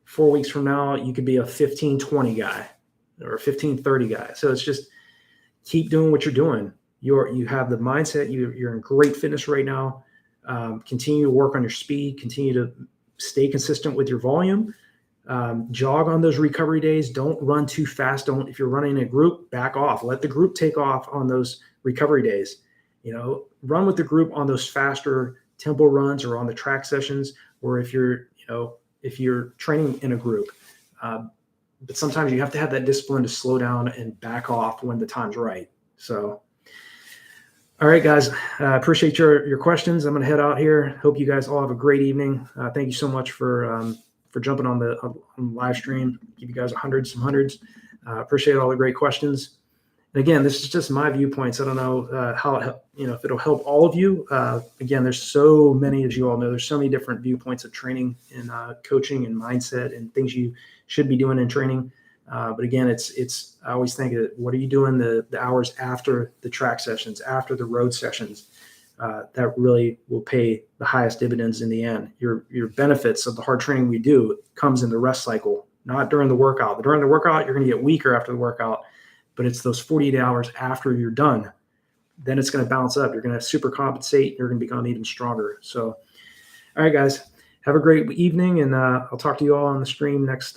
4 weeks from now, you could be a 15:20 guy or a 15:30 guy. So it's just keep doing what you're doing. You have the mindset. You're in great fitness right now. Continue to work on your speed. Continue to stay consistent with your volume. Jog on those recovery days. Don't run too fast. If you're running a group, back off. Let the group take off on those recovery days. Run with the group on those faster tempo runs or on the track sessions, or if you're training in a group. But sometimes you have to have that discipline to slow down and back off when the time's right. So, all right, guys, appreciate your questions. I'm going to head out here. Hope you guys all have a great evening. Thank you so much for jumping on the live stream. Give you guys some hundreds. Appreciate all the great questions. And again, this is just my viewpoints. I don't know how if it'll help all of you. Again, there's so many, as you all know, there's so many different viewpoints of training and coaching and mindset and things you should be doing in training. But again, it's I always think of what are you doing the hours after the track sessions, after the road sessions, that really will pay the highest dividends in the end. Your benefits of the hard training we do comes in the rest cycle, not during the workout. During the workout, you're going to get weaker after the workout, but it's those 48 hours after you're done. Then it's going to bounce up. You're going to super compensate. You're going to become even stronger. So, all right, guys, have a great evening, and I'll talk to you all on the stream next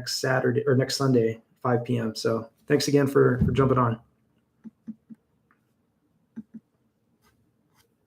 Saturday or next Sunday, 5 p.m. So thanks again for jumping on.